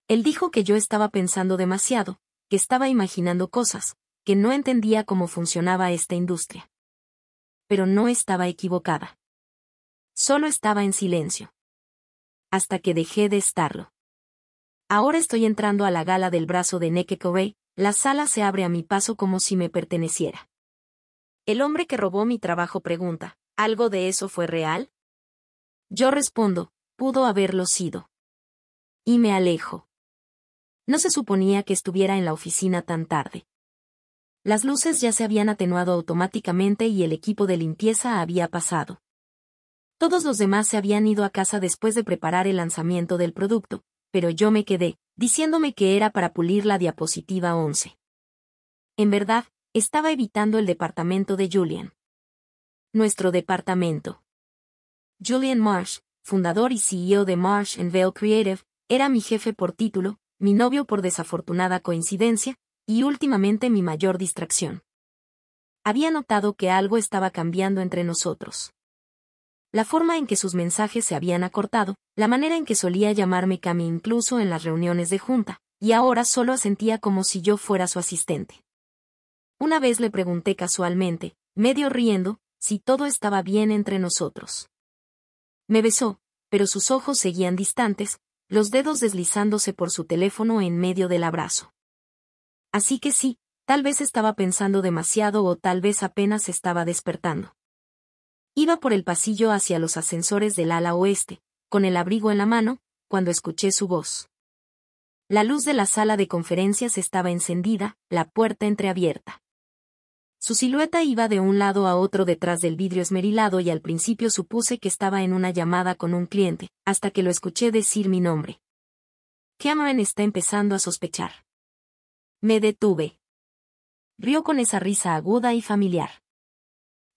Él dijo que yo estaba pensando demasiado, que estaba imaginando cosas, que no entendía cómo funcionaba esta industria. Pero no estaba equivocada. Solo estaba en silencio. Hasta que dejé de estarlo. Ahora estoy entrando a la gala del brazo de Neke Corey, la sala se abre a mi paso como si me perteneciera. El hombre que robó mi trabajo pregunta, ¿algo de eso fue real? Yo respondo, pudo haberlo sido. Y me alejo. No se suponía que estuviera en la oficina tan tarde. Las luces ya se habían atenuado automáticamente y el equipo de limpieza había pasado. Todos los demás se habían ido a casa después de preparar el lanzamiento del producto, pero yo me quedé, diciéndome que era para pulir la diapositiva 11. En verdad, estaba evitando el departamento de Julian. Nuestro departamento. Julian Marsh, fundador y CEO de Marsh & Vail Creative, era mi jefe por título, mi novio por desafortunada coincidencia, y últimamente mi mayor distracción. Había notado que algo estaba cambiando entre nosotros. La forma en que sus mensajes se habían acortado, la manera en que solía llamarme Cami incluso en las reuniones de junta, y ahora solo asentía como si yo fuera su asistente. Una vez le pregunté casualmente, medio riendo, si todo estaba bien entre nosotros. Me besó, pero sus ojos seguían distantes, los dedos deslizándose por su teléfono en medio del abrazo. Así que sí, tal vez estaba pensando demasiado o tal vez apenas estaba despertando. Iba por el pasillo hacia los ascensores del ala oeste, con el abrigo en la mano, cuando escuché su voz. La luz de la sala de conferencias estaba encendida, la puerta entreabierta. Su silueta iba de un lado a otro detrás del vidrio esmerilado y al principio supuse que estaba en una llamada con un cliente, hasta que lo escuché decir mi nombre. Cameron está empezando a sospechar. Me detuve. Rió con esa risa aguda y familiar.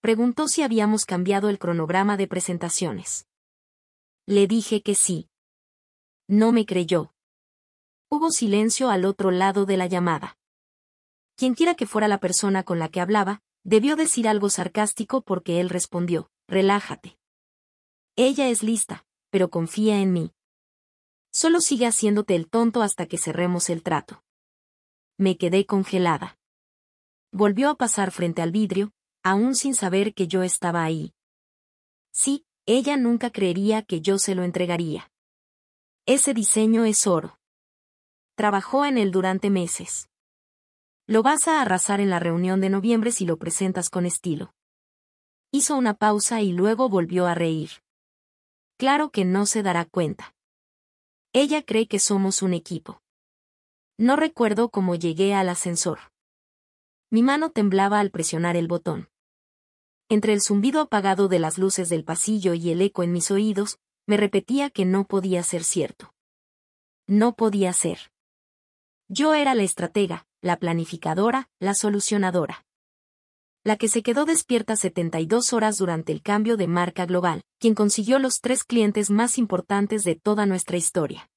Preguntó si habíamos cambiado el cronograma de presentaciones. Le dije que sí. No me creyó. Hubo silencio al otro lado de la llamada. Quienquiera que fuera la persona con la que hablaba, debió decir algo sarcástico porque él respondió, relájate. Ella es lista, pero confía en mí. Solo sigue haciéndote el tonto hasta que cerremos el trato. Me quedé congelada. Volvió a pasar frente al vidrio, aún sin saber que yo estaba ahí. Sí, ella nunca creería que yo se lo entregaría. Ese diseño es oro. Trabajó en él durante meses. Lo vas a arrasar en la reunión de noviembre si lo presentas con estilo. Hizo una pausa y luego volvió a reír. Claro que no se dará cuenta. Ella cree que somos un equipo. No recuerdo cómo llegué al ascensor. Mi mano temblaba al presionar el botón. Entre el zumbido apagado de las luces del pasillo y el eco en mis oídos, me repetía que no podía ser cierto. No podía ser. Yo era la estratega, la planificadora, la solucionadora. La que se quedó despierta 72 horas durante el cambio de marca global, quien consiguió los 3 clientes más importantes de toda nuestra historia.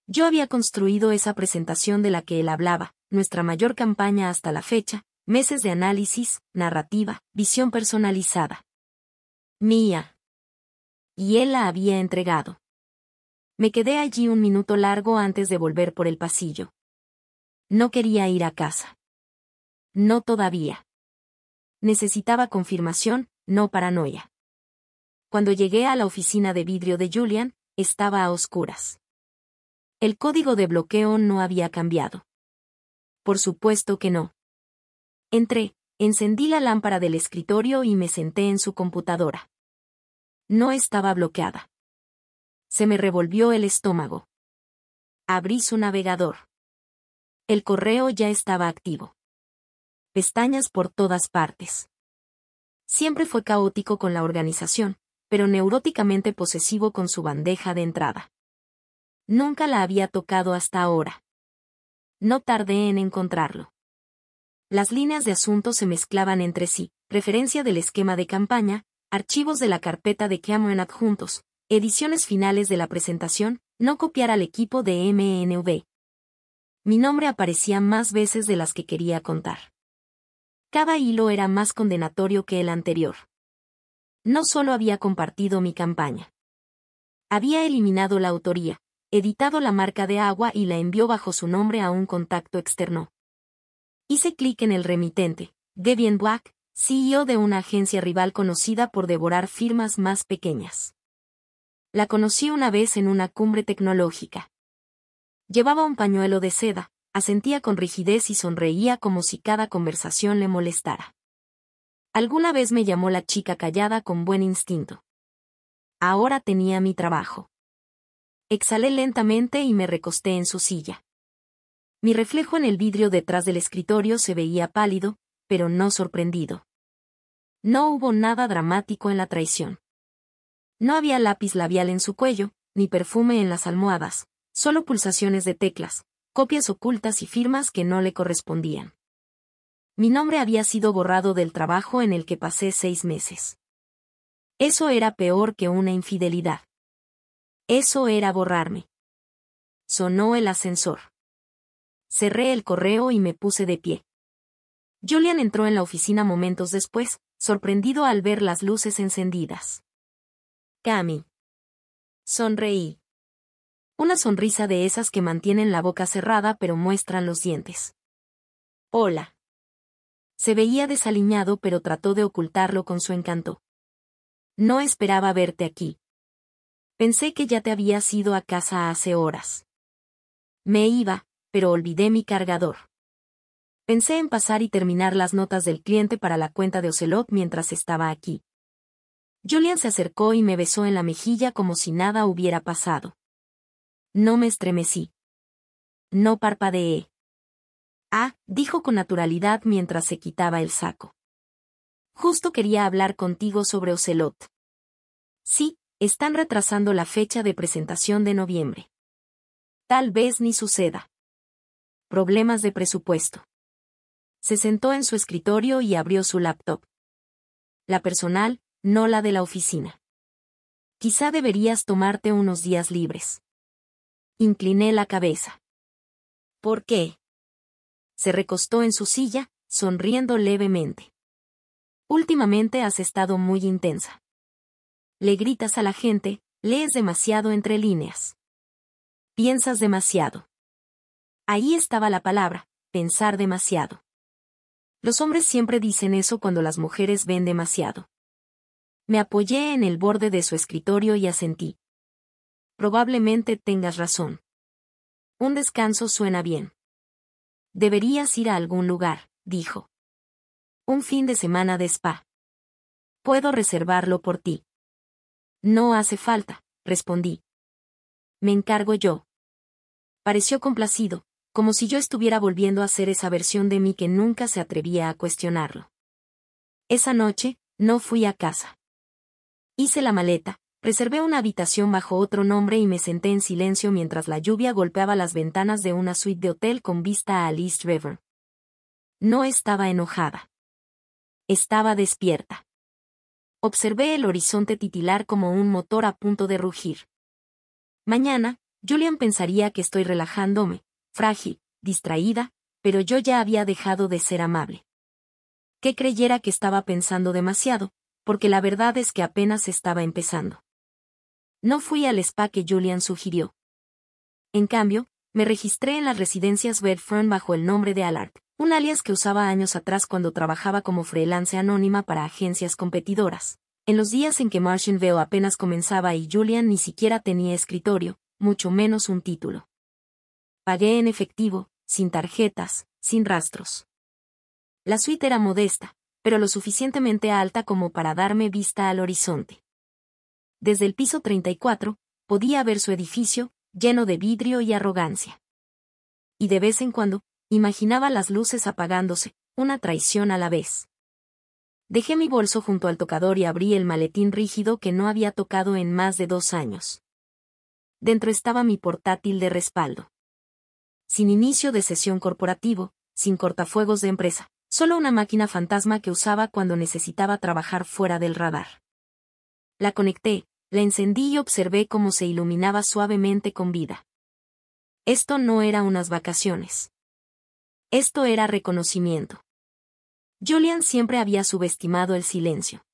Yo había construido esa presentación de la que él hablaba, nuestra mayor campaña hasta la fecha, meses de análisis, narrativa, visión personalizada. Mía. Y él la había entregado. Me quedé allí un minuto largo antes de volver por el pasillo. No quería ir a casa. No todavía. Necesitaba confirmación, no paranoia. Cuando llegué a la oficina de vidrio de Julian, estaba a oscuras. El código de bloqueo no había cambiado. Por supuesto que no. Entré, encendí la lámpara del escritorio y me senté en su computadora. No estaba bloqueada. Se me revolvió el estómago. Abrí su navegador. El correo ya estaba activo. Pestañas por todas partes. Siempre fue caótico con la organización, pero neuróticamente posesivo con su bandeja de entrada. Nunca la había tocado hasta ahora. No tardé en encontrarlo. Las líneas de asuntos se mezclaban entre sí, referencia del esquema de campaña, archivos de la carpeta de Cameron adjuntos, ediciones finales de la presentación, no copiar al equipo de MNV. Mi nombre aparecía más veces de las que quería contar. Cada hilo era más condenatorio que el anterior. No solo había compartido mi campaña. Había eliminado la autoría, editado la marca de agua y la envió bajo su nombre a un contacto externo. Hice clic en el remitente, Debian Black, CEO de una agencia rival conocida por devorar firmas más pequeñas. La conocí una vez en una cumbre tecnológica. Llevaba un pañuelo de seda, asentía con rigidez y sonreía como si cada conversación le molestara. Alguna vez me llamó la chica callada con buen instinto. Ahora tenía mi trabajo. Exhalé lentamente y me recosté en su silla. Mi reflejo en el vidrio detrás del escritorio se veía pálido, pero no sorprendido. No hubo nada dramático en la traición. No había lápiz labial en su cuello, ni perfume en las almohadas, solo pulsaciones de teclas, copias ocultas y firmas que no le correspondían. Mi nombre había sido borrado del trabajo en el que pasé 6 meses. Eso era peor que una infidelidad. Eso era borrarme. Sonó el ascensor. Cerré el correo y me puse de pie. Julian entró en la oficina momentos después, sorprendido al ver las luces encendidas. Cami. Sonreí. Una sonrisa de esas que mantienen la boca cerrada pero muestran los dientes. Hola. Se veía desaliñado pero trató de ocultarlo con su encanto. No esperaba verte aquí. Pensé que ya te habías ido a casa hace horas. Me iba, pero olvidé mi cargador. Pensé en pasar y terminar las notas del cliente para la cuenta de Ocelot mientras estaba aquí. Julian se acercó y me besó en la mejilla como si nada hubiera pasado. No me estremecí. No parpadeé. Ah, dijo con naturalidad mientras se quitaba el saco. Justo quería hablar contigo sobre Ocelot. Sí, están retrasando la fecha de presentación de noviembre. Tal vez ni suceda. Problemas de presupuesto. Se sentó en su escritorio y abrió su laptop. La personal, no la de la oficina. Quizá deberías tomarte unos días libres. Incliné la cabeza. ¿Por qué? Se recostó en su silla, sonriendo levemente. Últimamente has estado muy intensa. Le gritas a la gente, lees demasiado entre líneas. Piensas demasiado. Ahí estaba la palabra, pensar demasiado. Los hombres siempre dicen eso cuando las mujeres ven demasiado. Me apoyé en el borde de su escritorio y asentí. Probablemente tengas razón. Un descanso suena bien. Deberías ir a algún lugar, dijo. Un fin de semana de spa. Puedo reservarlo por ti. No hace falta, respondí. Me encargo yo. Pareció complacido, como si yo estuviera volviendo a ser esa versión de mí que nunca se atrevía a cuestionarlo. Esa noche, no fui a casa. Hice la maleta, reservé una habitación bajo otro nombre y me senté en silencio mientras la lluvia golpeaba las ventanas de una suite de hotel con vista al East River. No estaba enojada. Estaba despierta. Observé el horizonte titilar como un motor a punto de rugir. Mañana, Julian pensaría que estoy relajándome, frágil, distraída, pero yo ya había dejado de ser amable. Que creyera que estaba pensando demasiado, porque la verdad es que apenas estaba empezando. No fui al spa que Julian sugirió. En cambio, me registré en las residencias Bedfern bajo el nombre de Allard, un alias que usaba años atrás cuando trabajaba como freelance anónima para agencias competidoras, en los días en que Martian Veo apenas comenzaba y Julian ni siquiera tenía escritorio, mucho menos un título. Pagué en efectivo, sin tarjetas, sin rastros. La suite era modesta, pero lo suficientemente alta como para darme vista al horizonte. Desde el piso 34, podía ver su edificio, lleno de vidrio y arrogancia. Y de vez en cuando, imaginaba las luces apagándose, una traición a la vez. Dejé mi bolso junto al tocador y abrí el maletín rígido que no había tocado en más de 2 años. Dentro estaba mi portátil de respaldo. Sin inicio de sesión corporativo, sin cortafuegos de empresa, solo una máquina fantasma que usaba cuando necesitaba trabajar fuera del radar. La conecté, la encendí y observé cómo se iluminaba suavemente con vida. Esto no era unas vacaciones. Esto era reconocimiento. Julian siempre había subestimado el silencio.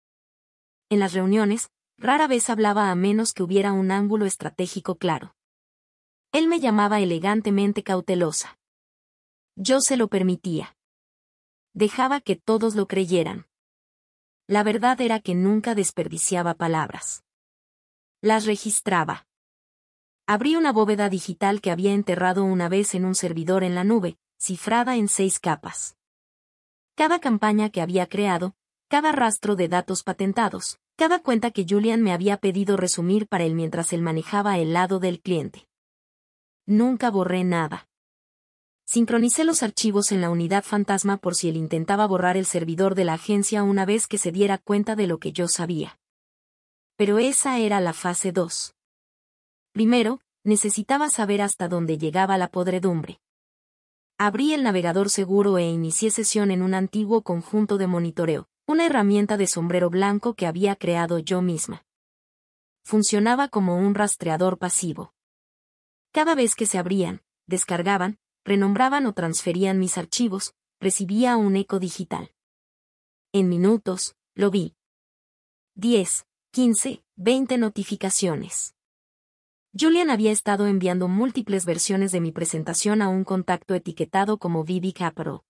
En las reuniones, rara vez hablaba a menos que hubiera un ángulo estratégico claro. Él me llamaba elegantemente cautelosa. Yo se lo permitía. Dejaba que todos lo creyeran. La verdad era que nunca desperdiciaba palabras. Las registraba. Abrí una bóveda digital que había enterrado una vez en un servidor en la nube, cifrada en 6 capas. Cada campaña que había creado, cada rastro de datos patentados, cada cuenta que Julian me había pedido resumir para él mientras él manejaba el lado del cliente. Nunca borré nada. Sincronicé los archivos en la unidad fantasma por si él intentaba borrar el servidor de la agencia una vez que se diera cuenta de lo que yo sabía. Pero esa era la fase 2. Primero, necesitaba saber hasta dónde llegaba la podredumbre. Abrí el navegador seguro e inicié sesión en un antiguo conjunto de monitoreo, una herramienta de sombrero blanco que había creado yo misma. Funcionaba como un rastreador pasivo. Cada vez que se abrían, descargaban, renombraban o transferían mis archivos, recibía un eco digital. En minutos, lo vi. 10, 15, 20 notificaciones. Julian había estado enviando múltiples versiones de mi presentación a un contacto etiquetado como VB Capital.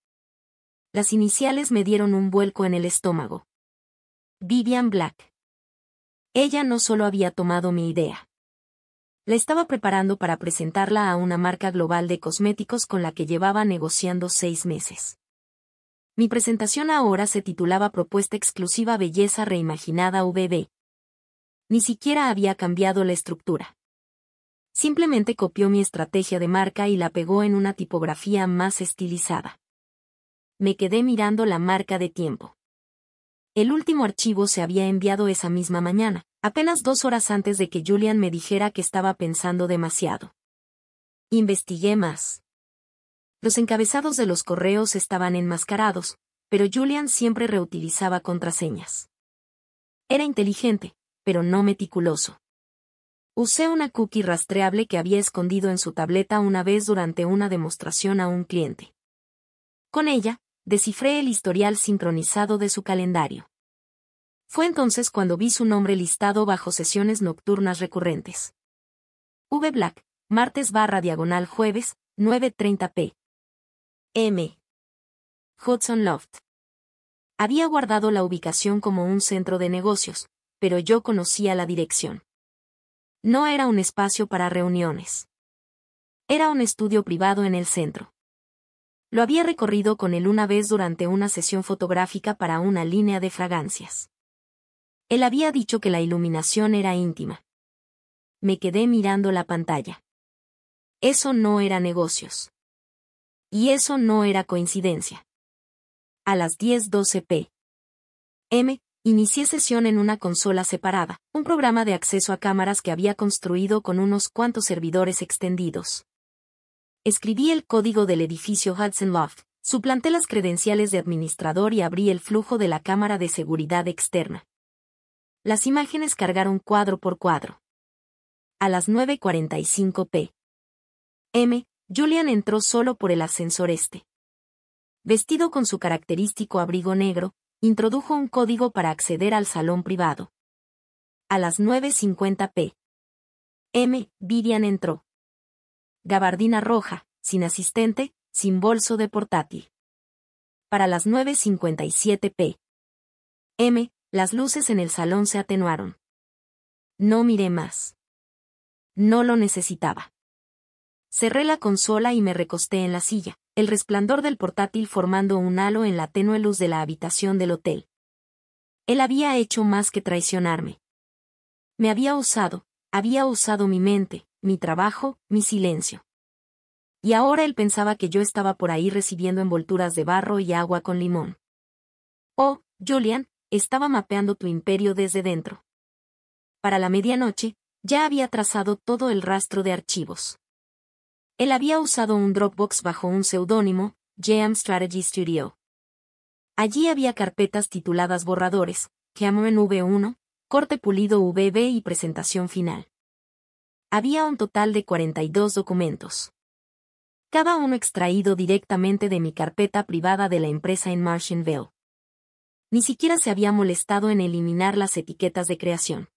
Las iniciales me dieron un vuelco en el estómago. Vivian Black. Ella no solo había tomado mi idea. La estaba preparando para presentarla a una marca global de cosméticos con la que llevaba negociando 6 meses. Mi presentación ahora se titulaba Propuesta Exclusiva Belleza Reimaginada VB. Ni siquiera había cambiado la estructura. Simplemente copió mi estrategia de marca y la pegó en una tipografía más estilizada. Me quedé mirando la marca de tiempo. El último archivo se había enviado esa misma mañana, apenas 2 horas antes de que Julian me dijera que estaba pensando demasiado. Investigué más. Los encabezados de los correos estaban enmascarados, pero Julian siempre reutilizaba contraseñas. Era inteligente, pero no meticuloso. Usé una cookie rastreable que había escondido en su tableta una vez durante una demostración a un cliente. Con ella, descifré el historial sincronizado de su calendario. Fue entonces cuando vi su nombre listado bajo sesiones nocturnas recurrentes. V. Black, martes/jueves, 9:30 p.m. Hudson Loft. Había guardado la ubicación como un centro de negocios, pero yo conocía la dirección. No era un espacio para reuniones. Era un estudio privado en el centro. Lo había recorrido con él una vez durante una sesión fotográfica para una línea de fragancias. Él había dicho que la iluminación era íntima. Me quedé mirando la pantalla. Eso no era negocios. Y eso no era coincidencia. A las 10:12 p.m., inicié sesión en una consola separada, un programa de acceso a cámaras que había construido con unos cuantos servidores extendidos. Escribí el código del edificio Hudson Loft, suplanté las credenciales de administrador y abrí el flujo de la cámara de seguridad externa. Las imágenes cargaron cuadro por cuadro. A las 9:45 p.m., Julian entró solo por el ascensor este. Vestido con su característico abrigo negro, introdujo un código para acceder al salón privado. A las 9:50 p.m., Vivian entró. Gabardina roja, sin asistente, sin bolso de portátil. Para las 9:57 p.m., las luces en el salón se atenuaron. No miré más. No lo necesitaba. Cerré la consola y me recosté en la silla, el resplandor del portátil formando un halo en la tenue luz de la habitación del hotel. Él había hecho más que traicionarme. Me había usado mi mente, mi trabajo, mi silencio. Y ahora él pensaba que yo estaba por ahí recibiendo envolturas de barro y agua con limón. Oh, Julian, estaba mapeando tu imperio desde dentro. Para la medianoche, ya había trazado todo el rastro de archivos. Él había usado un Dropbox bajo un seudónimo, Jam Strategy Studio. Allí había carpetas tituladas borradores, Cameron V1, corte pulido VB y presentación final. Había un total de 42 documentos. Cada uno extraído directamente de mi carpeta privada de la empresa en Martianville. Ni siquiera se había molestado en eliminar las etiquetas de creación.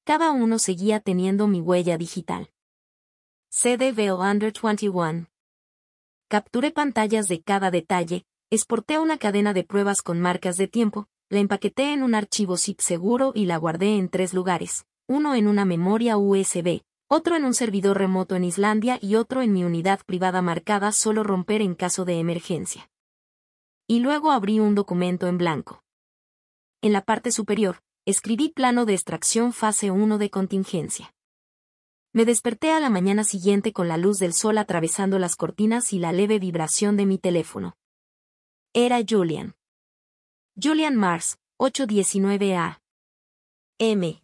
Cada uno seguía teniendo mi huella digital. CDVO Under 21. Capturé pantallas de cada detalle, exporté una cadena de pruebas con marcas de tiempo, la empaqueté en un archivo zip seguro y la guardé en 3 lugares, uno en una memoria USB, otro en un servidor remoto en Islandia y otro en mi unidad privada marcada solo romper en caso de emergencia. Y luego abrí un documento en blanco. En la parte superior, escribí plano de extracción fase 1 de contingencia. Me desperté a la mañana siguiente con la luz del sol atravesando las cortinas y la leve vibración de mi teléfono. Era Julian. Julian Mars, 819 a.m.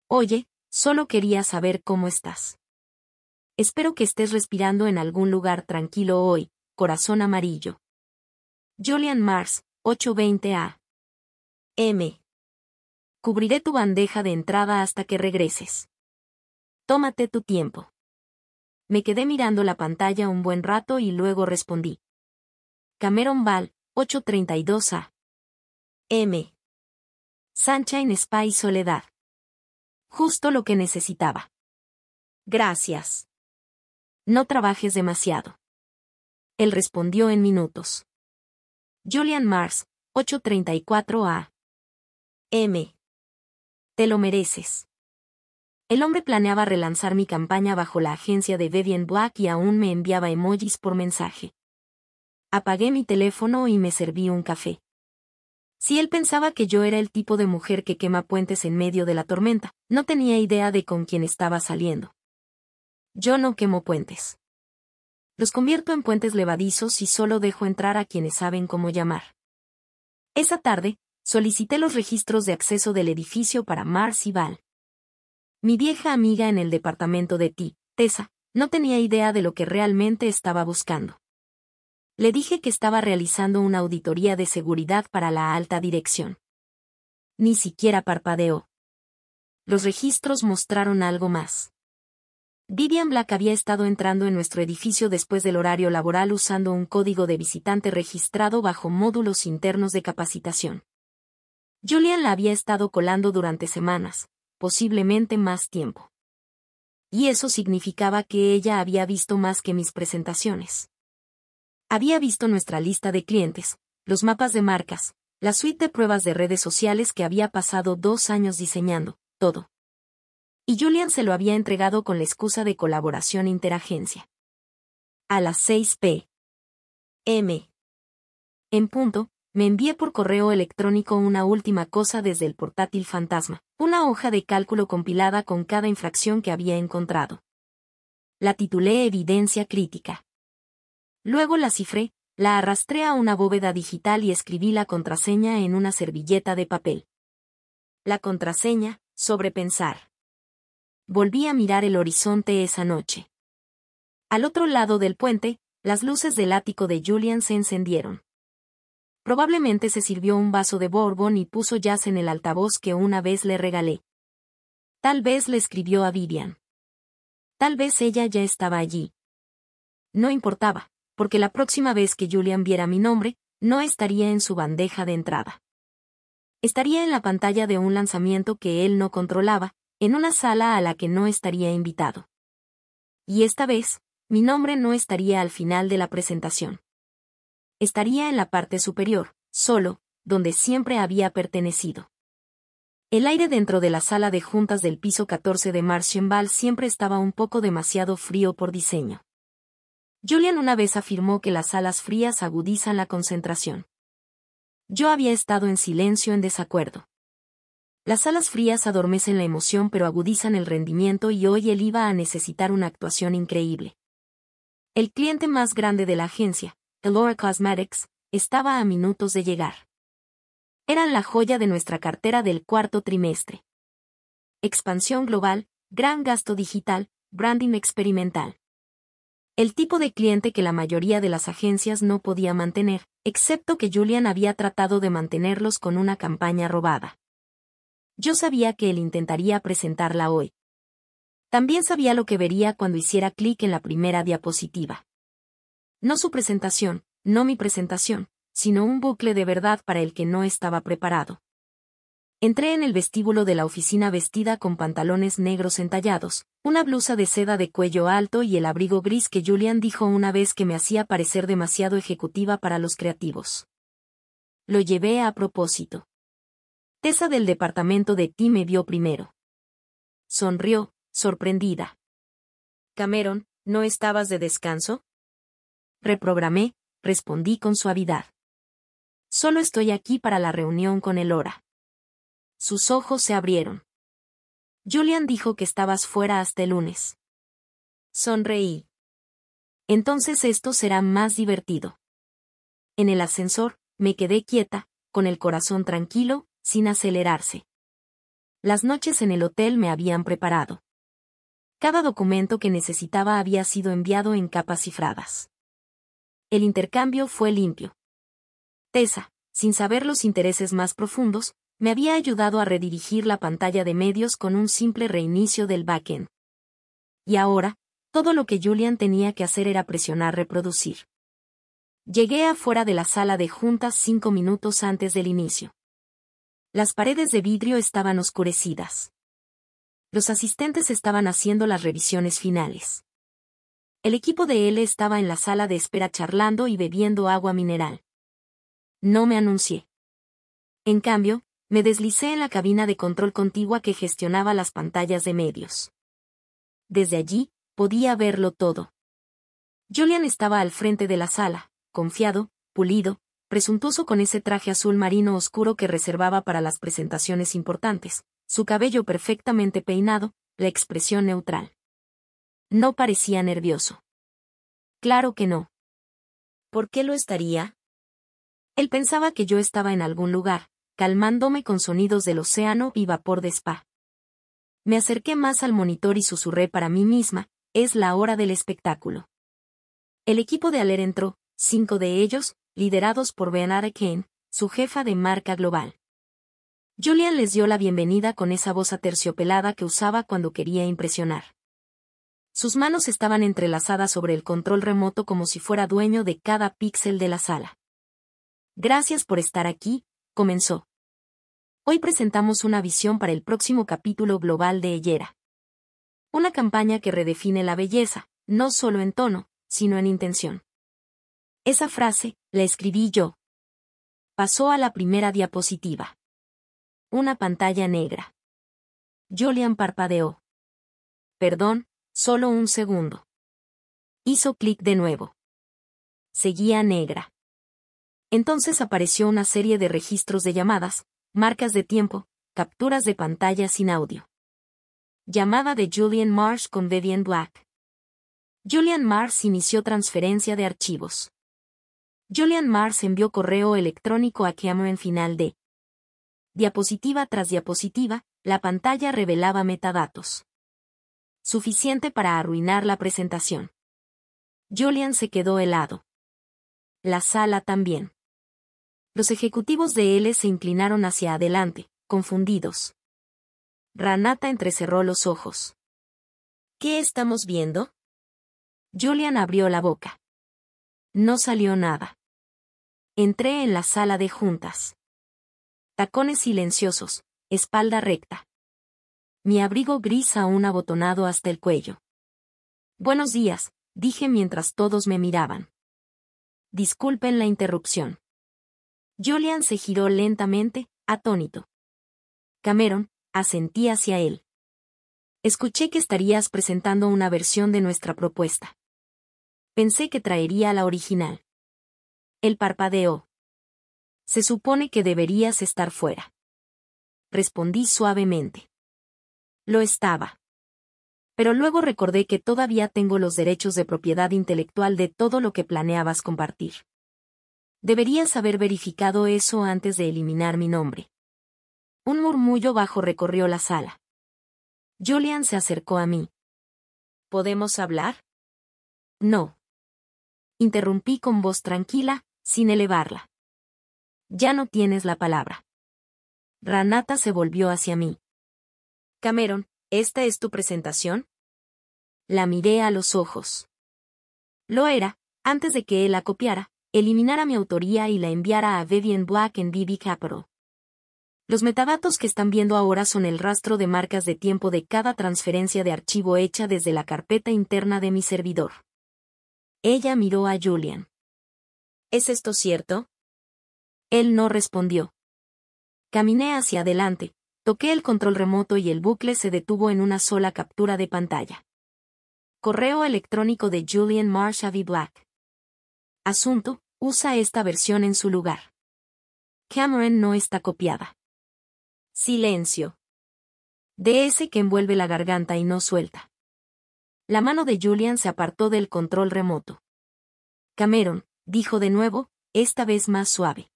Oye, solo quería saber cómo estás. Espero que estés respirando en algún lugar tranquilo hoy, corazón amarillo. Julian Mars, 820 a.m. Cubriré tu bandeja de entrada hasta que regreses. Tómate tu tiempo. Me quedé mirando la pantalla un buen rato y luego respondí. Cameron Ball, 8:32 a.m. Sunshine Spa y Soledad. Justo lo que necesitaba. Gracias. No trabajes demasiado. Él respondió en minutos. Julian Mars, 8:34 a.m. Te lo mereces. El hombre planeaba relanzar mi campaña bajo la agencia de Vivian Black y aún me enviaba emojis por mensaje. Apagué mi teléfono y me serví un café. Si él pensaba que yo era el tipo de mujer que quema puentes en medio de la tormenta, no tenía idea de con quién estaba saliendo. Yo no quemo puentes. Los convierto en puentes levadizos y solo dejo entrar a quienes saben cómo llamar. Esa tarde, solicité los registros de acceso del edificio para Mars y Val. Mi vieja amiga en el departamento de Tessa, no tenía idea de lo que realmente estaba buscando. Le dije que estaba realizando una auditoría de seguridad para la alta dirección. Ni siquiera parpadeó. Los registros mostraron algo más. Vivian Black había estado entrando en nuestro edificio después del horario laboral usando un código de visitante registrado bajo módulos internos de capacitación. Julian la había estado colando durante semanas, posiblemente más tiempo. Y eso significaba que ella había visto más que mis presentaciones. Había visto nuestra lista de clientes, los mapas de marcas, la suite de pruebas de redes sociales que había pasado 2 años diseñando, todo. Y Julian se lo había entregado con la excusa de colaboración interagencia. A las 6 p.m. En punto, me envié por correo electrónico una última cosa desde el portátil fantasma, una hoja de cálculo compilada con cada infracción que había encontrado. La titulé Evidencia Crítica. Luego la cifré, la arrastré a una bóveda digital y escribí la contraseña en una servilleta de papel. La contraseña, sobrepensar. Volví a mirar el horizonte esa noche. Al otro lado del puente, las luces del ático de Julian se encendieron. Probablemente se sirvió un vaso de bourbon y puso jazz en el altavoz que una vez le regalé. Tal vez le escribió a Vivian. Tal vez ella ya estaba allí. No importaba, porque la próxima vez que Julian viera mi nombre, no estaría en su bandeja de entrada. Estaría en la pantalla de un lanzamiento que él no controlaba, en una sala a la que no estaría invitado. Y esta vez, mi nombre no estaría al final de la presentación. Estaría en la parte superior, solo, donde siempre había pertenecido. El aire dentro de la sala de juntas del piso 14 de Martian siempre estaba un poco demasiado frío por diseño. Julian una vez afirmó que las salas frías agudizan la concentración. Yo había estado en silencio en desacuerdo. Las salas frías adormecen la emoción pero agudizan el rendimiento y hoy él iba a necesitar una actuación increíble. El cliente más grande de la agencia, Elora Cosmetics, estaba a minutos de llegar. Eran la joya de nuestra cartera del cuarto trimestre. Expansión global, gran gasto digital, branding experimental. El tipo de cliente que la mayoría de las agencias no podía mantener, excepto que Julian había tratado de mantenerlos con una campaña robada. Yo sabía que él intentaría presentarla hoy. También sabía lo que vería cuando hiciera clic en la primera diapositiva. No su presentación, no mi presentación, sino un bucle de verdad para el que no estaba preparado. Entré en el vestíbulo de la oficina vestida con pantalones negros entallados, una blusa de seda de cuello alto y el abrigo gris que Julian dijo una vez que me hacía parecer demasiado ejecutiva para los creativos. Lo llevé a propósito. Tessa del departamento de T me vio primero. Sonrió, sorprendida. Cameron, ¿no estabas de descanso? Reprogramé, respondí con suavidad. Solo estoy aquí para la reunión con Elora. Sus ojos se abrieron. Julian dijo que estabas fuera hasta el lunes. Sonreí. Entonces esto será más divertido. En el ascensor, me quedé quieta, con el corazón tranquilo, sin acelerarse. Las noches en el hotel me habían preparado. Cada documento que necesitaba había sido enviado en capas cifradas. El intercambio fue limpio. Tessa, sin saber los intereses más profundos, me había ayudado a redirigir la pantalla de medios con un simple reinicio del backend. Y ahora, todo lo que Julian tenía que hacer era presionar reproducir. Llegué afuera de la sala de juntas 5 minutos antes del inicio. Las paredes de vidrio estaban oscurecidas. Los asistentes estaban haciendo las revisiones finales. El equipo de L estaba en la sala de espera charlando y bebiendo agua mineral. No me anuncié. En cambio, me deslicé en la cabina de control contigua que gestionaba las pantallas de medios. Desde allí, podía verlo todo. Julian estaba al frente de la sala, confiado, pulido, presuntuoso con ese traje azul marino oscuro que reservaba para las presentaciones importantes, su cabello perfectamente peinado, la expresión neutral. No parecía nervioso. Claro que no. ¿Por qué lo estaría? Él pensaba que yo estaba en algún lugar, calmándome con sonidos del océano y vapor de spa. Me acerqué más al monitor y susurré para mí misma, es la hora del espectáculo. El equipo de Aller entró, 5 de ellos, liderados por Bernard Kane, su jefa de marca global. Julian les dio la bienvenida con esa voz aterciopelada que usaba cuando quería impresionar. Sus manos estaban entrelazadas sobre el control remoto como si fuera dueño de cada píxel de la sala. Gracias por estar aquí, comenzó. Hoy presentamos una visión para el próximo capítulo global de Ellera. Una campaña que redefine la belleza, no solo en tono, sino en intención. Esa frase, la escribí yo. Pasó a la primera diapositiva. Una pantalla negra. Julian parpadeó. Perdón, solo un segundo. Hizo clic de nuevo. Seguía negra. Entonces apareció una serie de registros de llamadas, marcas de tiempo, capturas de pantalla sin audio. Llamada de Julian Marsh con Vivian Black. Julian Marsh inició transferencia de archivos. Julian Marsh envió correo electrónico a Cameron final de. Diapositiva tras diapositiva, la pantalla revelaba metadatos. Suficiente para arruinar la presentación. Julian se quedó helado. La sala también. Los ejecutivos de L se inclinaron hacia adelante, confundidos. Ranata entrecerró los ojos. ¿Qué estamos viendo? Julian abrió la boca. No salió nada. Entré en la sala de juntas. Tacones silenciosos, espalda recta. Mi abrigo gris aún abotonado hasta el cuello. Buenos días, dije mientras todos me miraban. Disculpen la interrupción. Julian se giró lentamente, atónito. Cameron, asentí hacia él. Escuché que estarías presentando una versión de nuestra propuesta. Pensé que traería la original. Él parpadeó. Se supone que deberías estar fuera. Respondí suavemente. Lo estaba. Pero luego recordé que todavía tengo los derechos de propiedad intelectual de todo lo que planeabas compartir. Deberías haber verificado eso antes de eliminar mi nombre. Un murmullo bajo recorrió la sala. Julian se acercó a mí. ¿Podemos hablar? No. Interrumpí con voz tranquila, sin elevarla. Ya no tienes la palabra. Ranata se volvió hacia mí. Cameron, ¿esta es tu presentación? La miré a los ojos. Lo era, antes de que él la copiara, eliminara mi autoría y la enviara a Vivian Black en BB Capital. Los metadatos que están viendo ahora son el rastro de marcas de tiempo de cada transferencia de archivo hecha desde la carpeta interna de mi servidor. Ella miró a Julian. ¿Es esto cierto? Él no respondió. Caminé hacia adelante, toqué el control remoto y el bucle se detuvo en una sola captura de pantalla. Correo electrónico de Julian Marsh a V. Black. Asunto: usa esta versión en su lugar. Cameron no está copiada. Silencio. De ese que envuelve la garganta y no suelta. La mano de Julian se apartó del control remoto. Cameron, dijo de nuevo, esta vez más suave.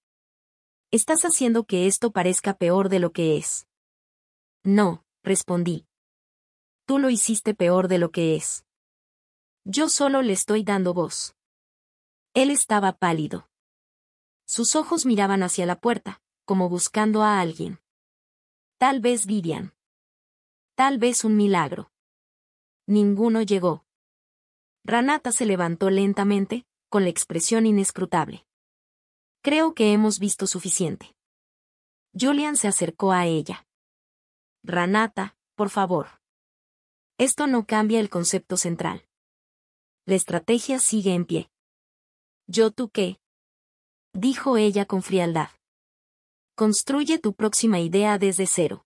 Estás haciendo que esto parezca peor de lo que es. No, respondí. Tú lo hiciste peor de lo que es. Yo solo le estoy dando voz. Él estaba pálido. Sus ojos miraban hacia la puerta, como buscando a alguien. Tal vez Vivian. Tal vez un milagro. Ninguno llegó. Renata se levantó lentamente, con la expresión inescrutable. Creo que hemos visto suficiente. Julian se acercó a ella. Renata, por favor. Esto no cambia el concepto central. La estrategia sigue en pie. ¿Tú qué? Dijo ella con frialdad. Construye tu próxima idea desde cero.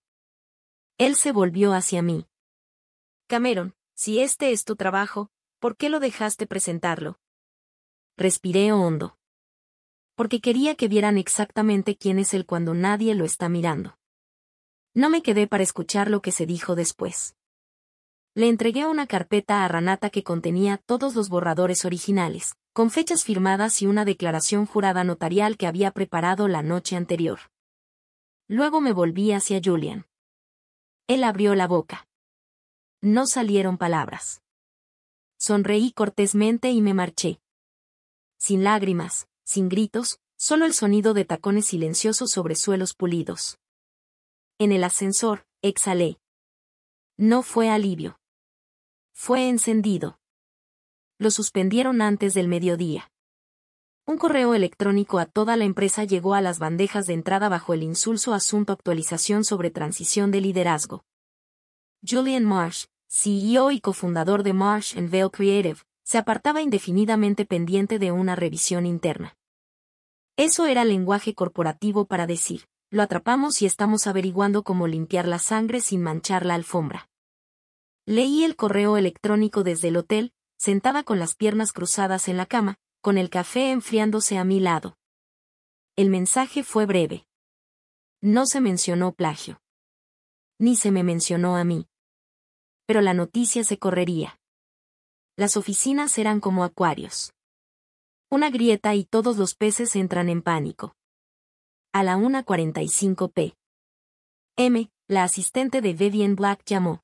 Él se volvió hacia mí. Cameron, si este es tu trabajo, ¿por qué lo dejaste presentarlo? Respiré hondo. Porque quería que vieran exactamente quién es él cuando nadie lo está mirando. No me quedé para escuchar lo que se dijo después. Le entregué una carpeta a Renata que contenía todos los borradores originales, con fechas firmadas y una declaración jurada notarial que había preparado la noche anterior. Luego me volví hacia Julian. Él abrió la boca. No salieron palabras. Sonreí cortésmente y me marché. Sin lágrimas, sin gritos, solo el sonido de tacones silenciosos sobre suelos pulidos. En el ascensor, exhalé. No fue alivio. Fue encendido. Lo suspendieron antes del mediodía. Un correo electrónico a toda la empresa llegó a las bandejas de entrada bajo el insulso asunto actualización sobre transición de liderazgo. Julian Marsh, CEO y cofundador de Marsh & Vail Creative, se apartaba indefinidamente pendiente de una revisión interna. Eso era lenguaje corporativo para decir, lo atrapamos y estamos averiguando cómo limpiar la sangre sin manchar la alfombra. Leí el correo electrónico desde el hotel, sentada con las piernas cruzadas en la cama, con el café enfriándose a mi lado. El mensaje fue breve. No se mencionó plagio. Ni se me mencionó a mí. Pero la noticia se correría. Las oficinas eran como acuarios. Una grieta y todos los peces entran en pánico. A la 1:45 p.m., la asistente de Vivian Black llamó.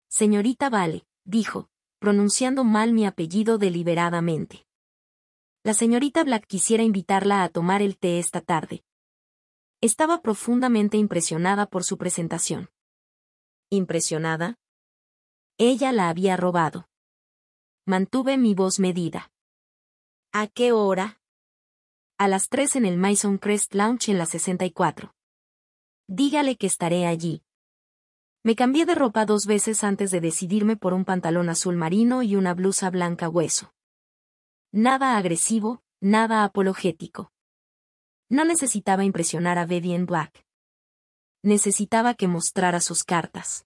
Señorita Vale, dijo, pronunciando mal mi apellido deliberadamente. La señorita Black quisiera invitarla a tomar el té esta tarde. Estaba profundamente impresionada por su presentación. ¿Impresionada? Ella la había robado. Mantuve mi voz medida. ¿A qué hora? A las 3 en el Mason Crest Lounge en la 64. Dígale que estaré allí. Me cambié de ropa 2 veces antes de decidirme por un pantalón azul marino y una blusa blanca hueso. Nada agresivo, nada apologético. No necesitaba impresionar a Vivian Black. Necesitaba que mostrara sus cartas.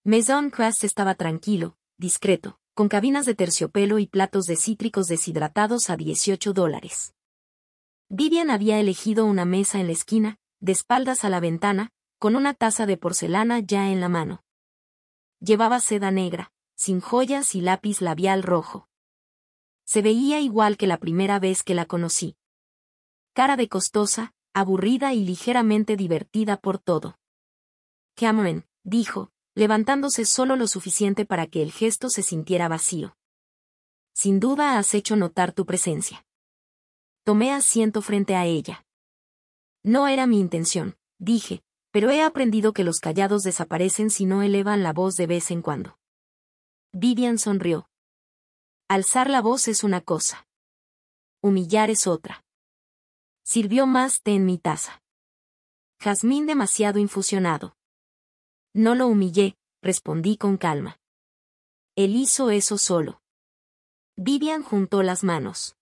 Maison Crest estaba tranquilo, discreto, con cabinas de terciopelo y platos de cítricos deshidratados a $18. Vivian había elegido una mesa en la esquina, de espaldas a la ventana, con una taza de porcelana ya en la mano. Llevaba seda negra, sin joyas y lápiz labial rojo. Se veía igual que la primera vez que la conocí. Cara de costosa, aburrida y ligeramente divertida por todo. Cameron, dijo, levantándose solo lo suficiente para que el gesto se sintiera vacío. Sin duda has hecho notar tu presencia. Tomé asiento frente a ella. No era mi intención, dije, pero he aprendido que los callados desaparecen si no elevan la voz de vez en cuando. Vivian sonrió. Alzar la voz es una cosa. Humillar es otra. Sirvió más té en mi taza. Jazmín demasiado infusionado. No lo humillé, respondí con calma. Él hizo eso solo. Vivian juntó las manos.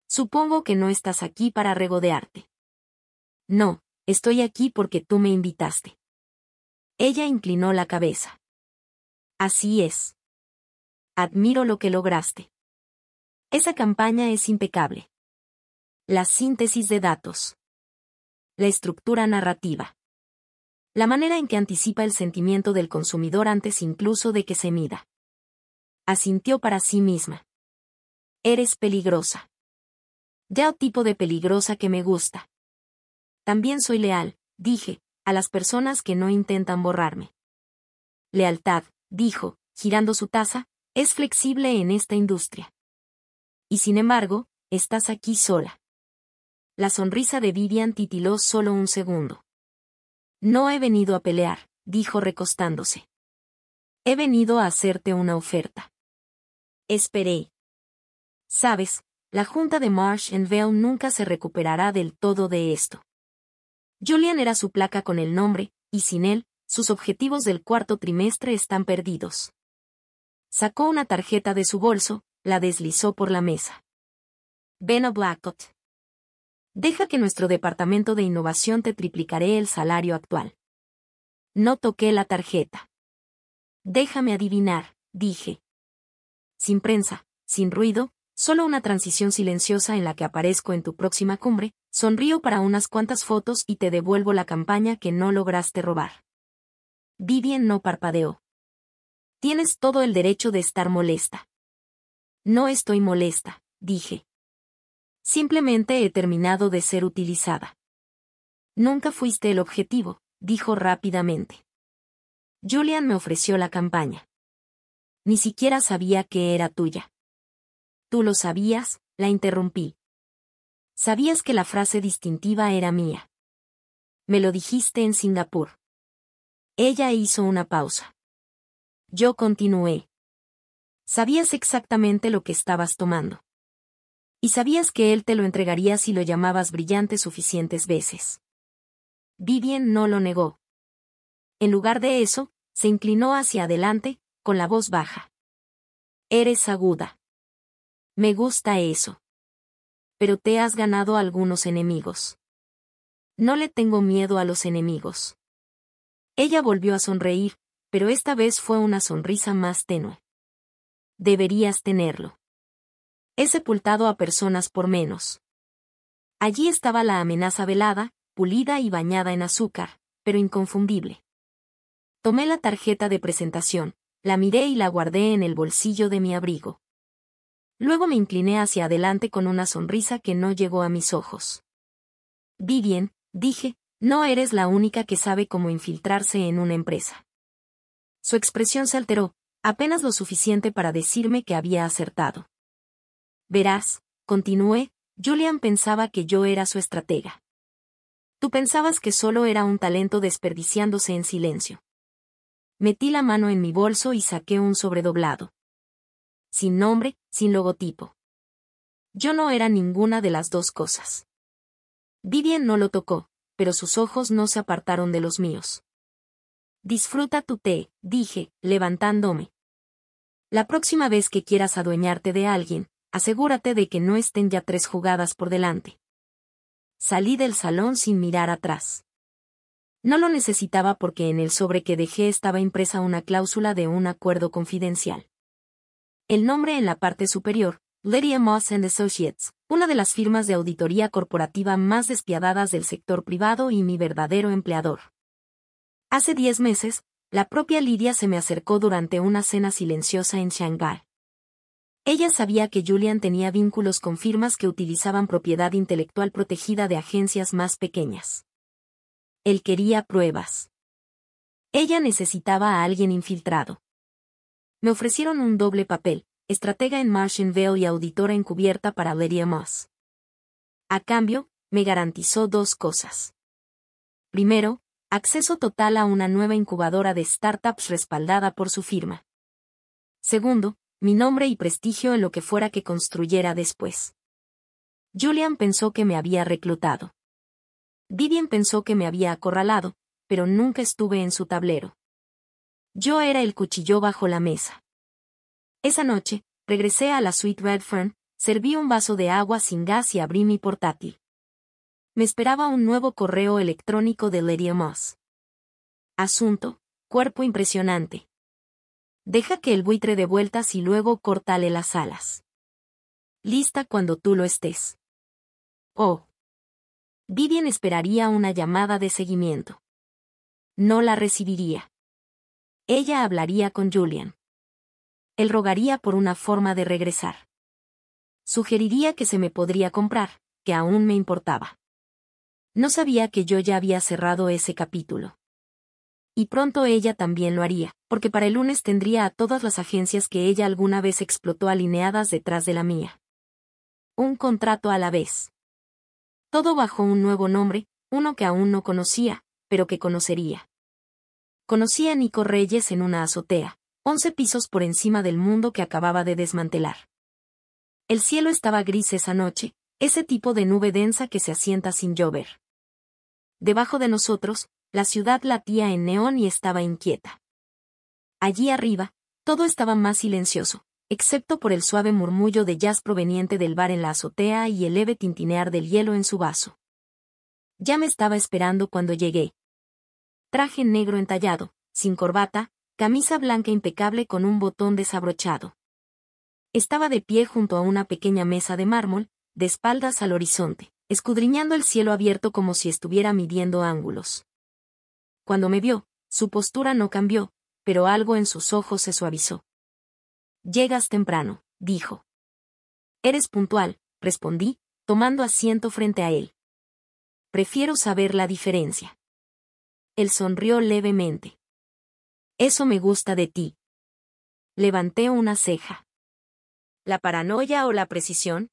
Supongo que no estás aquí para regodearte. No, estoy aquí porque tú me invitaste. Ella inclinó la cabeza. Así es. Admiro lo que lograste. Esa campaña es impecable. La síntesis de datos. La estructura narrativa. La manera en que anticipa el sentimiento del consumidor antes incluso de que se mida. Asintió para sí misma. Eres peligrosa. Ya el tipo de peligrosa que me gusta. También soy leal, dije, a las personas que no intentan borrarme. Lealtad, dijo, girando su taza, es flexible en esta industria. Y sin embargo, estás aquí sola. La sonrisa de Vivian titiló solo un segundo. No he venido a pelear, dijo recostándose. He venido a hacerte una oferta. Esperé. Sabes, la junta de Marsh & Vale nunca se recuperará del todo de esto. Julian era su placa con el nombre, y sin él, sus objetivos del cuarto trimestre están perdidos. Sacó una tarjeta de su bolso, la deslizó por la mesa. Ven a Blackcott. Deja que nuestro departamento de innovación te triplicaré el salario actual. No toqué la tarjeta. Déjame adivinar, dije. Sin prensa, sin ruido, solo una transición silenciosa en la que aparezco en tu próxima cumbre, sonrío para unas cuantas fotos y te devuelvo la campaña que no lograste robar. Vivian no parpadeó. Tienes todo el derecho de estar molesta. No estoy molesta, dije. Simplemente he terminado de ser utilizada. Nunca fuiste el objetivo, dijo rápidamente. Julian me ofreció la campaña. Ni siquiera sabía que era tuya. Tú lo sabías, la interrumpí. Sabías que la frase distintiva era mía. Me lo dijiste en Singapur. Ella hizo una pausa. Yo continué. Sabías exactamente lo que estabas tomando. Y sabías que él te lo entregaría si lo llamabas brillante suficientes veces. Vivian no lo negó. En lugar de eso, se inclinó hacia adelante, con la voz baja. Eres aguda. Me gusta eso. Pero te has ganado algunos enemigos. No le tengo miedo a los enemigos. Ella volvió a sonreír, pero esta vez fue una sonrisa más tenue. Deberías tenerlo. He sepultado a personas por menos. Allí estaba la amenaza velada, pulida y bañada en azúcar, pero inconfundible. Tomé la tarjeta de presentación, la miré y la guardé en el bolsillo de mi abrigo. Luego me incliné hacia adelante con una sonrisa que no llegó a mis ojos. Vivian, dije, no eres la única que sabe cómo infiltrarse en una empresa. Su expresión se alteró, apenas lo suficiente para decirme que había acertado. Verás, continué, Julian pensaba que yo era su estratega. Tú pensabas que solo era un talento desperdiciándose en silencio. Metí la mano en mi bolso y saqué un sobredoblado. Sin nombre, sin logotipo. Yo no era ninguna de las dos cosas. Vivian no lo tocó, pero sus ojos no se apartaron de los míos. Disfruta tu té, dije, levantándome. La próxima vez que quieras adueñarte de alguien, asegúrate de que no estén ya 3 jugadas por delante. Salí del salón sin mirar atrás. No lo necesitaba porque en el sobre que dejé estaba impresa una cláusula de un acuerdo confidencial. El nombre en la parte superior, Lydia Moss & Associates, una de las firmas de auditoría corporativa más despiadadas del sector privado y mi verdadero empleador. Hace 10 meses, la propia Lydia se me acercó durante una cena silenciosa en Shanghái. Ella sabía que Julian tenía vínculos con firmas que utilizaban propiedad intelectual protegida de agencias más pequeñas. Él quería pruebas. Ella necesitaba a alguien infiltrado. Me ofrecieron un doble papel, estratega en Marsh & Vale y auditora encubierta para Lydia Moss. A cambio, me garantizó 2 cosas. Primero, acceso total a una nueva incubadora de startups respaldada por su firma. Segundo, mi nombre y prestigio en lo que fuera que construyera después. Julian pensó que me había reclutado. Vivian pensó que me había acorralado, pero nunca estuve en su tablero. Yo era el cuchillo bajo la mesa. Esa noche, regresé a la suite Redfern, serví un vaso de agua sin gas y abrí mi portátil. Me esperaba un nuevo correo electrónico de Lydia Moss. Asunto: cuerpo impresionante. Deja que el buitre dé vueltas y luego córtale las alas. Lista cuando tú lo estés. Oh. Vivian esperaría una llamada de seguimiento. No la recibiría. Ella hablaría con Julian. Él rogaría por una forma de regresar. Sugeriría que se me podría comprar, que aún me importaba. No sabía que yo ya había cerrado ese capítulo. Y pronto ella también lo haría, porque para el lunes tendría a todas las agencias que ella alguna vez explotó alineadas detrás de la mía. Un contrato a la vez. Todo bajo un nuevo nombre, uno que aún no conocía, pero que conocería. Conocí a Nico Reyes en una azotea, 11 pisos por encima del mundo que acababa de desmantelar. El cielo estaba gris esa noche, ese tipo de nube densa que se asienta sin llover. Debajo de nosotros, la ciudad latía en neón y estaba inquieta. Allí arriba, todo estaba más silencioso, excepto por el suave murmullo de jazz proveniente del bar en la azotea y el leve tintinear del hielo en su vaso. Ya me estaba esperando cuando llegué. Traje negro entallado, sin corbata, camisa blanca impecable con un botón desabrochado. Estaba de pie junto a una pequeña mesa de mármol, de espaldas al horizonte, escudriñando el cielo abierto como si estuviera midiendo ángulos. Cuando me vio, su postura no cambió, pero algo en sus ojos se suavizó. «Llegas temprano», dijo. «Eres puntual», respondí, tomando asiento frente a él. «Prefiero saber la diferencia». Él sonrió levemente. «Eso me gusta de ti». Levanté una ceja. ¿La paranoia o la precisión?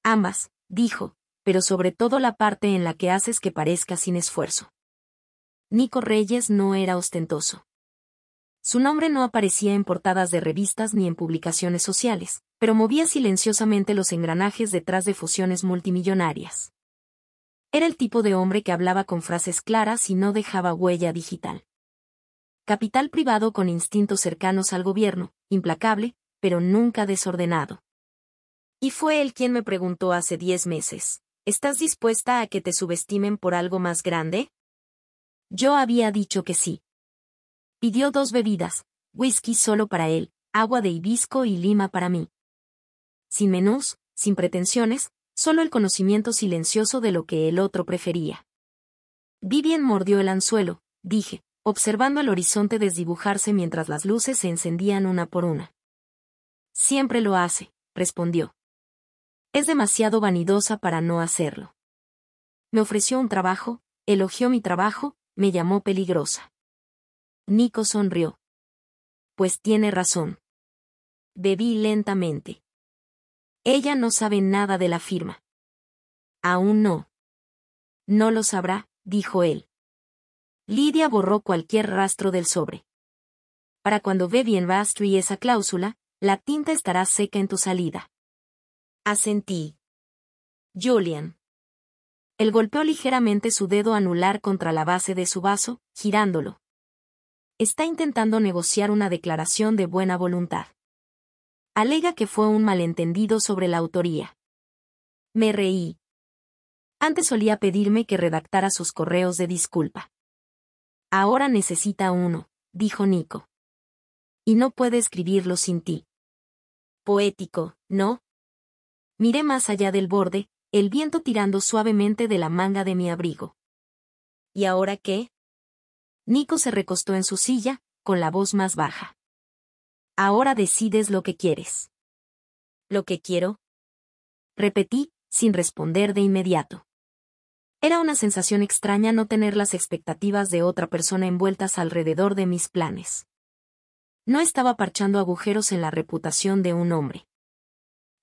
Ambas, dijo, pero sobre todo la parte en la que haces que parezca sin esfuerzo. Nico Reyes no era ostentoso. Su nombre no aparecía en portadas de revistas ni en publicaciones sociales, pero movía silenciosamente los engranajes detrás de fusiones multimillonarias. Era el tipo de hombre que hablaba con frases claras y no dejaba huella digital. Capital privado con instintos cercanos al gobierno, implacable, pero nunca desordenado. Y fue él quien me preguntó hace 10 meses, ¿estás dispuesta a que te subestimen por algo más grande? Yo había dicho que sí. Pidió 2 bebidas, whisky solo para él, agua de hibisco y lima para mí. Sin menús, sin pretensiones, solo el conocimiento silencioso de lo que el otro prefería. Vivian mordió el anzuelo, dije, observando el horizonte desdibujarse mientras las luces se encendían una por una. Siempre lo hace, respondió. Es demasiado vanidosa para no hacerlo. Me ofreció un trabajo, elogió mi trabajo, me llamó peligrosa. Nico sonrió. Pues tiene razón. Bebí lentamente. Ella no sabe nada de la firma. Aún no. No lo sabrá, dijo él. Lydia borró cualquier rastro del sobre. Para cuando Vivian rastrie esa cláusula, la tinta estará seca en tu salida. Asentí. Julian. Él golpeó ligeramente su dedo anular contra la base de su vaso, girándolo. Está intentando negociar una declaración de buena voluntad. Alega que fue un malentendido sobre la autoría. Me reí. Antes solía pedirme que redactara sus correos de disculpa. Ahora necesita uno, dijo Nico. Y no puede escribirlo sin ti. Poético, ¿no? Miré más allá del borde, el viento tirando suavemente de la manga de mi abrigo. ¿Y ahora qué? Nico se recostó en su silla, con la voz más baja. Ahora decides lo que quieres. ¿Lo que quiero? Repetí, sin responder de inmediato. Era una sensación extraña no tener las expectativas de otra persona envueltas alrededor de mis planes. No estaba parchando agujeros en la reputación de un hombre.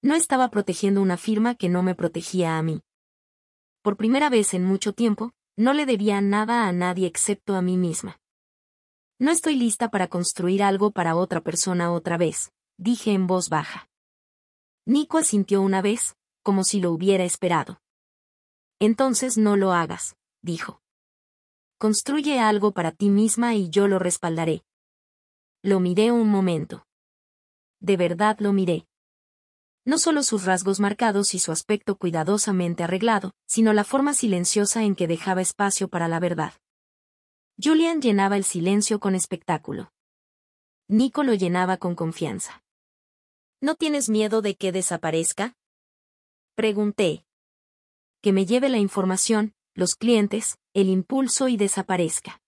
No estaba protegiendo una firma que no me protegía a mí. Por primera vez en mucho tiempo, no le debía nada a nadie excepto a mí misma. No estoy lista para construir algo para otra persona otra vez, dije en voz baja. Nico asintió una vez, como si lo hubiera esperado. Entonces no lo hagas, dijo. Construye algo para ti misma y yo lo respaldaré. Lo miré un momento. De verdad lo miré. No solo sus rasgos marcados y su aspecto cuidadosamente arreglado, sino la forma silenciosa en que dejaba espacio para la verdad. Julian llenaba el silencio con espectáculo. Nico lo llenaba con confianza. ¿No tienes miedo de que desaparezca? Pregunté. Que me lleve la información, los clientes, el impulso y desaparezca.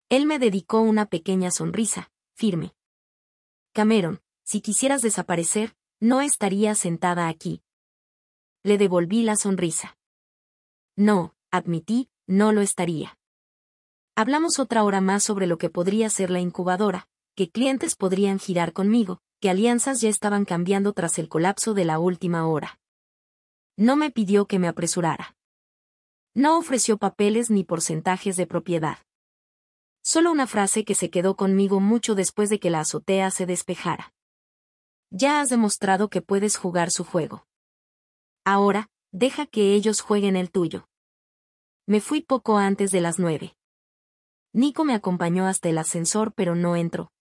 Él me dedicó una pequeña sonrisa, firme. Cameron, si quisieras desaparecer, no estaría sentada aquí. Le devolví la sonrisa. No, admití, no lo estaría. Hablamos otra hora más sobre lo que podría ser la incubadora, que clientes podrían girar conmigo, que alianzas ya estaban cambiando tras el colapso de la última hora. No me pidió que me apresurara. No ofreció papeles ni porcentajes de propiedad. Solo una frase que se quedó conmigo mucho después de que la azotea se despejara. Ya has demostrado que puedes jugar su juego. Ahora, deja que ellos jueguen el tuyo. Me fui poco antes de las 9. Nico me acompañó hasta el ascensor pero no entró.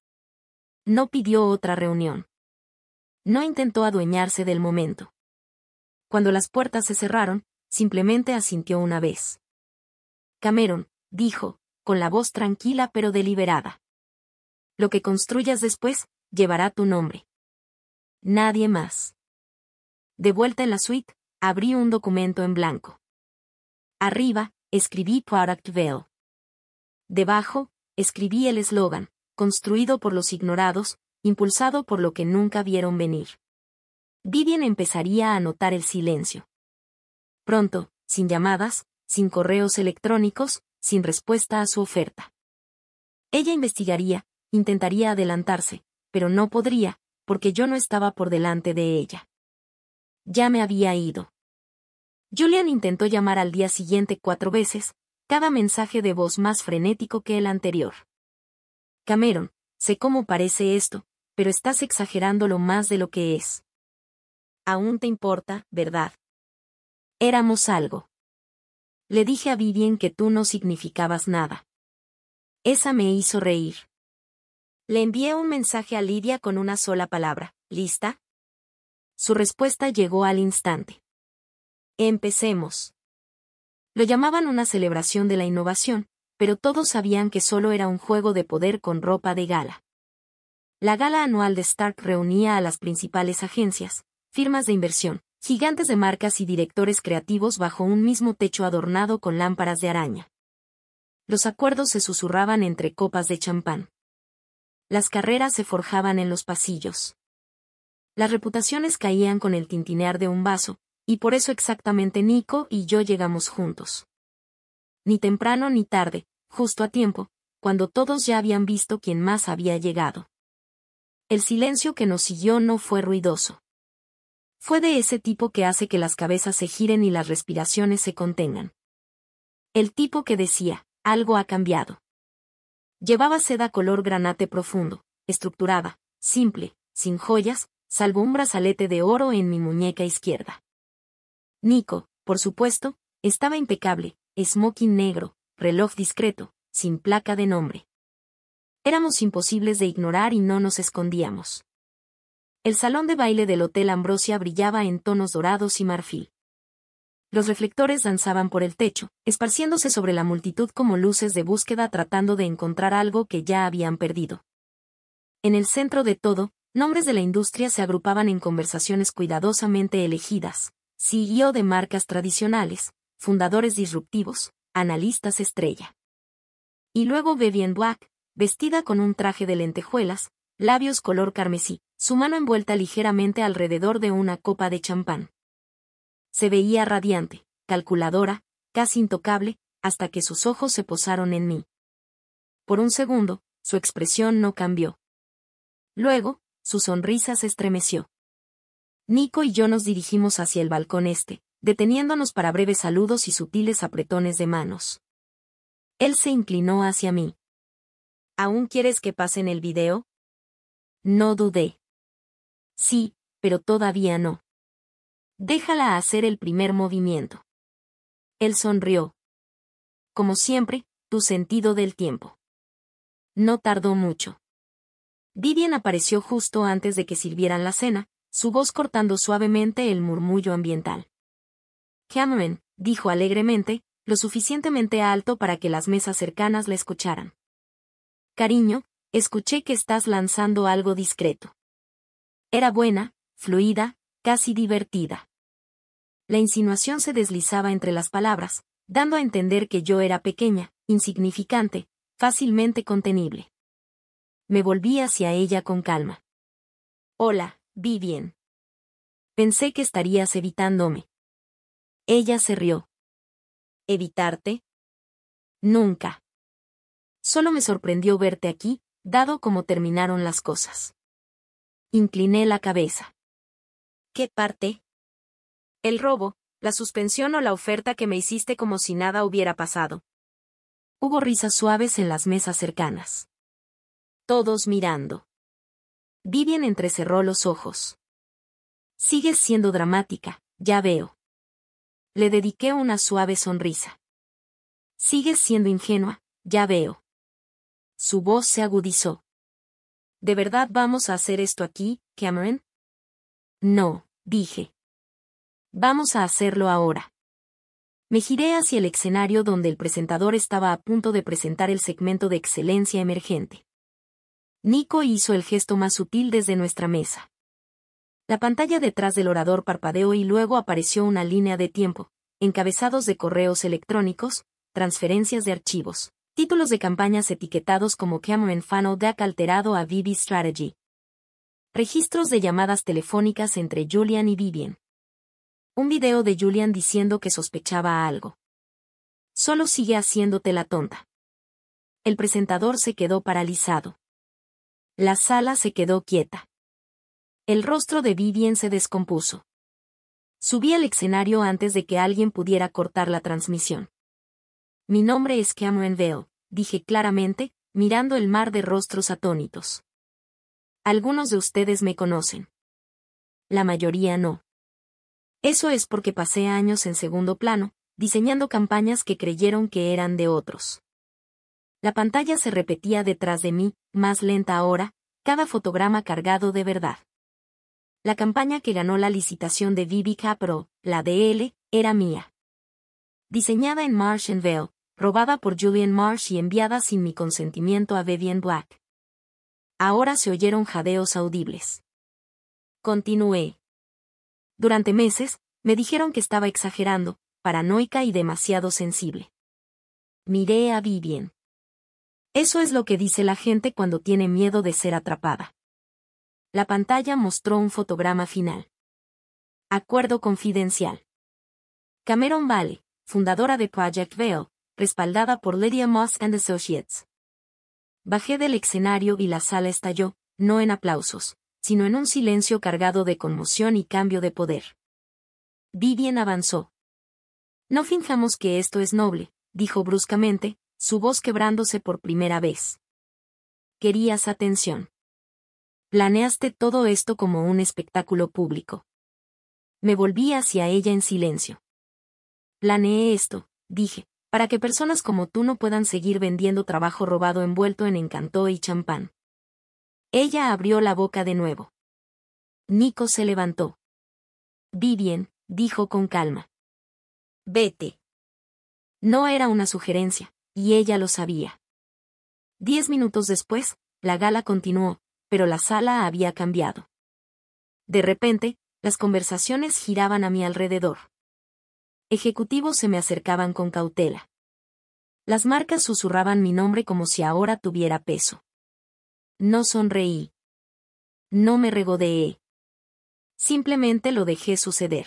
No pidió otra reunión. No intentó adueñarse del momento. Cuando las puertas se cerraron, simplemente asintió una vez. Cameron, dijo, con la voz tranquila pero deliberada. Lo que construyas después, llevará tu nombre. Nadie más. De vuelta en la suite, abrí un documento en blanco. Arriba, escribí Product Veil. Debajo, escribí el eslogan, construido por los ignorados, impulsado por lo que nunca vieron venir. Vivian empezaría a notar el silencio. Pronto, sin llamadas, sin correos electrónicos, sin respuesta a su oferta. Ella investigaría, intentaría adelantarse, pero no podría, porque yo no estaba por delante de ella. Ya me había ido. Julian intentó llamar al día siguiente 4 veces, cada mensaje de voz más frenético que el anterior. Cameron, sé cómo parece esto, pero estás exagerándolo más de lo que es. Aún te importa, ¿verdad? Éramos algo. Le dije a Vivian que tú no significabas nada. Esa me hizo reír. Le envié un mensaje a Lidia con una sola palabra, ¿lista? Su respuesta llegó al instante. Empecemos. Lo llamaban una celebración de la innovación, pero todos sabían que solo era un juego de poder con ropa de gala. La gala anual de Stark reunía a las principales agencias, firmas de inversión, gigantes de marcas y directores creativos bajo un mismo techo adornado con lámparas de araña. Los acuerdos se susurraban entre copas de champán. Las carreras se forjaban en los pasillos. Las reputaciones caían con el tintinear de un vaso, y por eso exactamente Nico y yo llegamos juntos. Ni temprano ni tarde, justo a tiempo, cuando todos ya habían visto quién más había llegado. El silencio que nos siguió no fue ruidoso. Fue de ese tipo que hace que las cabezas se giren y las respiraciones se contengan. El tipo que decía, algo ha cambiado. Llevaba seda color granate profundo, estructurada, simple, sin joyas, salvo un brazalete de oro en mi muñeca izquierda. Nico, por supuesto, estaba impecable, smoking negro, reloj discreto, sin placa de nombre. Éramos imposibles de ignorar y no nos escondíamos. El salón de baile del Hotel Ambrosia brillaba en tonos dorados y marfil. Los reflectores danzaban por el techo, esparciéndose sobre la multitud como luces de búsqueda tratando de encontrar algo que ya habían perdido. En el centro de todo, nombres de la industria se agrupaban en conversaciones cuidadosamente elegidas, CEO de marcas tradicionales, fundadores disruptivos, analistas estrella. Y luego Vivian Black, vestida con un traje de lentejuelas, labios color carmesí, su mano envuelta ligeramente alrededor de una copa de champán. Se veía radiante, calculadora, casi intocable, hasta que sus ojos se posaron en mí. Por un segundo, su expresión no cambió. Luego, su sonrisa se estremeció. Nico y yo nos dirigimos hacia el balcón este, deteniéndonos para breves saludos y sutiles apretones de manos. Él se inclinó hacia mí. ¿Aún quieres que pasen el video? No dudé. Sí, pero todavía no. Déjala hacer el primer movimiento. Él sonrió. Como siempre, tu sentido del tiempo. No tardó mucho. Vivian apareció justo antes de que sirvieran la cena, su voz cortando suavemente el murmullo ambiental. Cameron, dijo alegremente, lo suficientemente alto para que las mesas cercanas la escucharan. Cariño, escuché que estás lanzando algo discreto. Era buena, fluida, casi divertida. La insinuación se deslizaba entre las palabras, dando a entender que yo era pequeña, insignificante, fácilmente contenible. Me volví hacia ella con calma. Hola, Vivian. Pensé que estarías evitándome. Ella se rió. ¿Evitarte? Nunca. Solo me sorprendió verte aquí, dado cómo terminaron las cosas. Incliné la cabeza. ¿Qué parte? El robo, la suspensión o la oferta que me hiciste como si nada hubiera pasado. Hubo risas suaves en las mesas cercanas. Todos mirando. Vivian entrecerró los ojos. Sigues siendo dramática, ya veo. Le dediqué una suave sonrisa. Sigues siendo ingenua, ya veo. Su voz se agudizó. ¿De verdad vamos a hacer esto aquí, Cameron? No, dije. Vamos a hacerlo ahora. Me giré hacia el escenario donde el presentador estaba a punto de presentar el segmento de excelencia emergente. Nico hizo el gesto más sutil desde nuestra mesa. La pantalla detrás del orador parpadeó y luego apareció una línea de tiempo, encabezados de correos electrónicos, transferencias de archivos, títulos de campañas etiquetados como Cameron Funnel Deck alterado a Vivi Strategy. Registros de llamadas telefónicas entre Julian y Vivian. Un video de Julian diciendo que sospechaba algo. Solo sigue haciéndote la tonta. El presentador se quedó paralizado. La sala se quedó quieta. El rostro de Vivian se descompuso. Subí al escenario antes de que alguien pudiera cortar la transmisión. Mi nombre es Cameron Vale, dije claramente, mirando el mar de rostros atónitos. Algunos de ustedes me conocen. La mayoría no. Eso es porque pasé años en segundo plano, diseñando campañas que creyeron que eran de otros. La pantalla se repetía detrás de mí, más lenta ahora, cada fotograma cargado de verdad. La campaña que ganó la licitación de Vivica Pro, la de L, era mía. Diseñada en Marsh & Vale, robada por Julian Marsh y enviada sin mi consentimiento a Vivian Black. Ahora se oyeron jadeos audibles. Continué. Durante meses, me dijeron que estaba exagerando, paranoica y demasiado sensible. Miré a Vivian. Eso es lo que dice la gente cuando tiene miedo de ser atrapada. La pantalla mostró un fotograma final. Acuerdo confidencial. Cameron Vale, fundadora de Project Vale, respaldada por Lydia Moss and Associates. Bajé del escenario y la sala estalló, no en aplausos, sino en un silencio cargado de conmoción y cambio de poder. Vivian avanzó. No finjamos que esto es noble, dijo bruscamente, su voz quebrándose por primera vez. Querías atención. Planeaste todo esto como un espectáculo público. Me volví hacia ella en silencio. Planeé esto, dije, para que personas como tú no puedan seguir vendiendo trabajo robado envuelto en Encanto y champán. Ella abrió la boca de nuevo. Nico se levantó. Vivian, dijo con calma. Vete. No era una sugerencia, y ella lo sabía. 10 minutos después, la gala continuó, pero la sala había cambiado. De repente, las conversaciones giraban a mi alrededor. Ejecutivos se me acercaban con cautela. Las marcas susurraban mi nombre como si ahora tuviera peso. No sonreí. No me regodeé. Simplemente lo dejé suceder.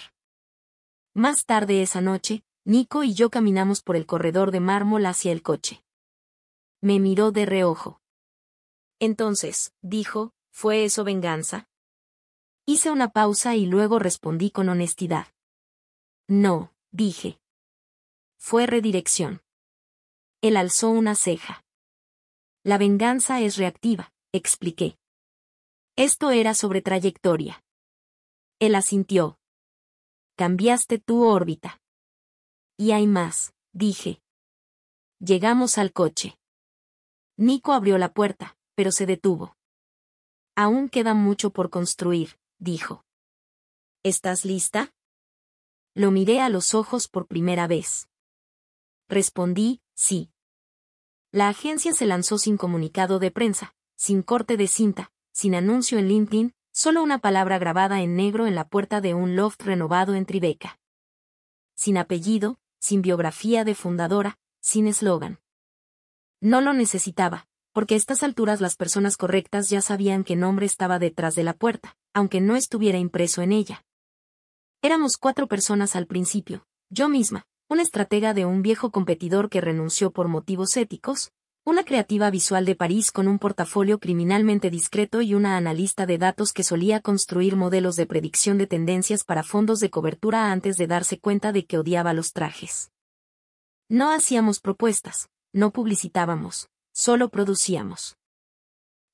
Más tarde esa noche, Nico y yo caminamos por el corredor de mármol hacia el coche. Me miró de reojo. Entonces, dijo, ¿fue eso venganza? Hice una pausa y luego respondí con honestidad. No, dije. Fue redirección. Él alzó una ceja. La venganza es reactiva, expliqué. Esto era sobre trayectoria. Él asintió. Cambiaste tu órbita. Y hay más, dije. Llegamos al coche. Nico abrió la puerta, pero se detuvo. Aún queda mucho por construir, dijo. ¿Estás lista? Lo miré a los ojos por primera vez. Respondí, sí. La agencia se lanzó sin comunicado de prensa, sin corte de cinta, sin anuncio en LinkedIn, solo una palabra grabada en negro en la puerta de un loft renovado en Tribeca. Sin apellido, sin biografía de fundadora, sin eslogan. No lo necesitaba, porque a estas alturas las personas correctas ya sabían qué nombre estaba detrás de la puerta, aunque no estuviera impreso en ella. Éramos 4 personas al principio, yo misma, una estratega de un viejo competidor que renunció por motivos éticos, una creativa visual de París con un portafolio criminalmente discreto y una analista de datos que solía construir modelos de predicción de tendencias para fondos de cobertura antes de darse cuenta de que odiaba los trajes. No hacíamos propuestas, no publicitábamos, solo producíamos.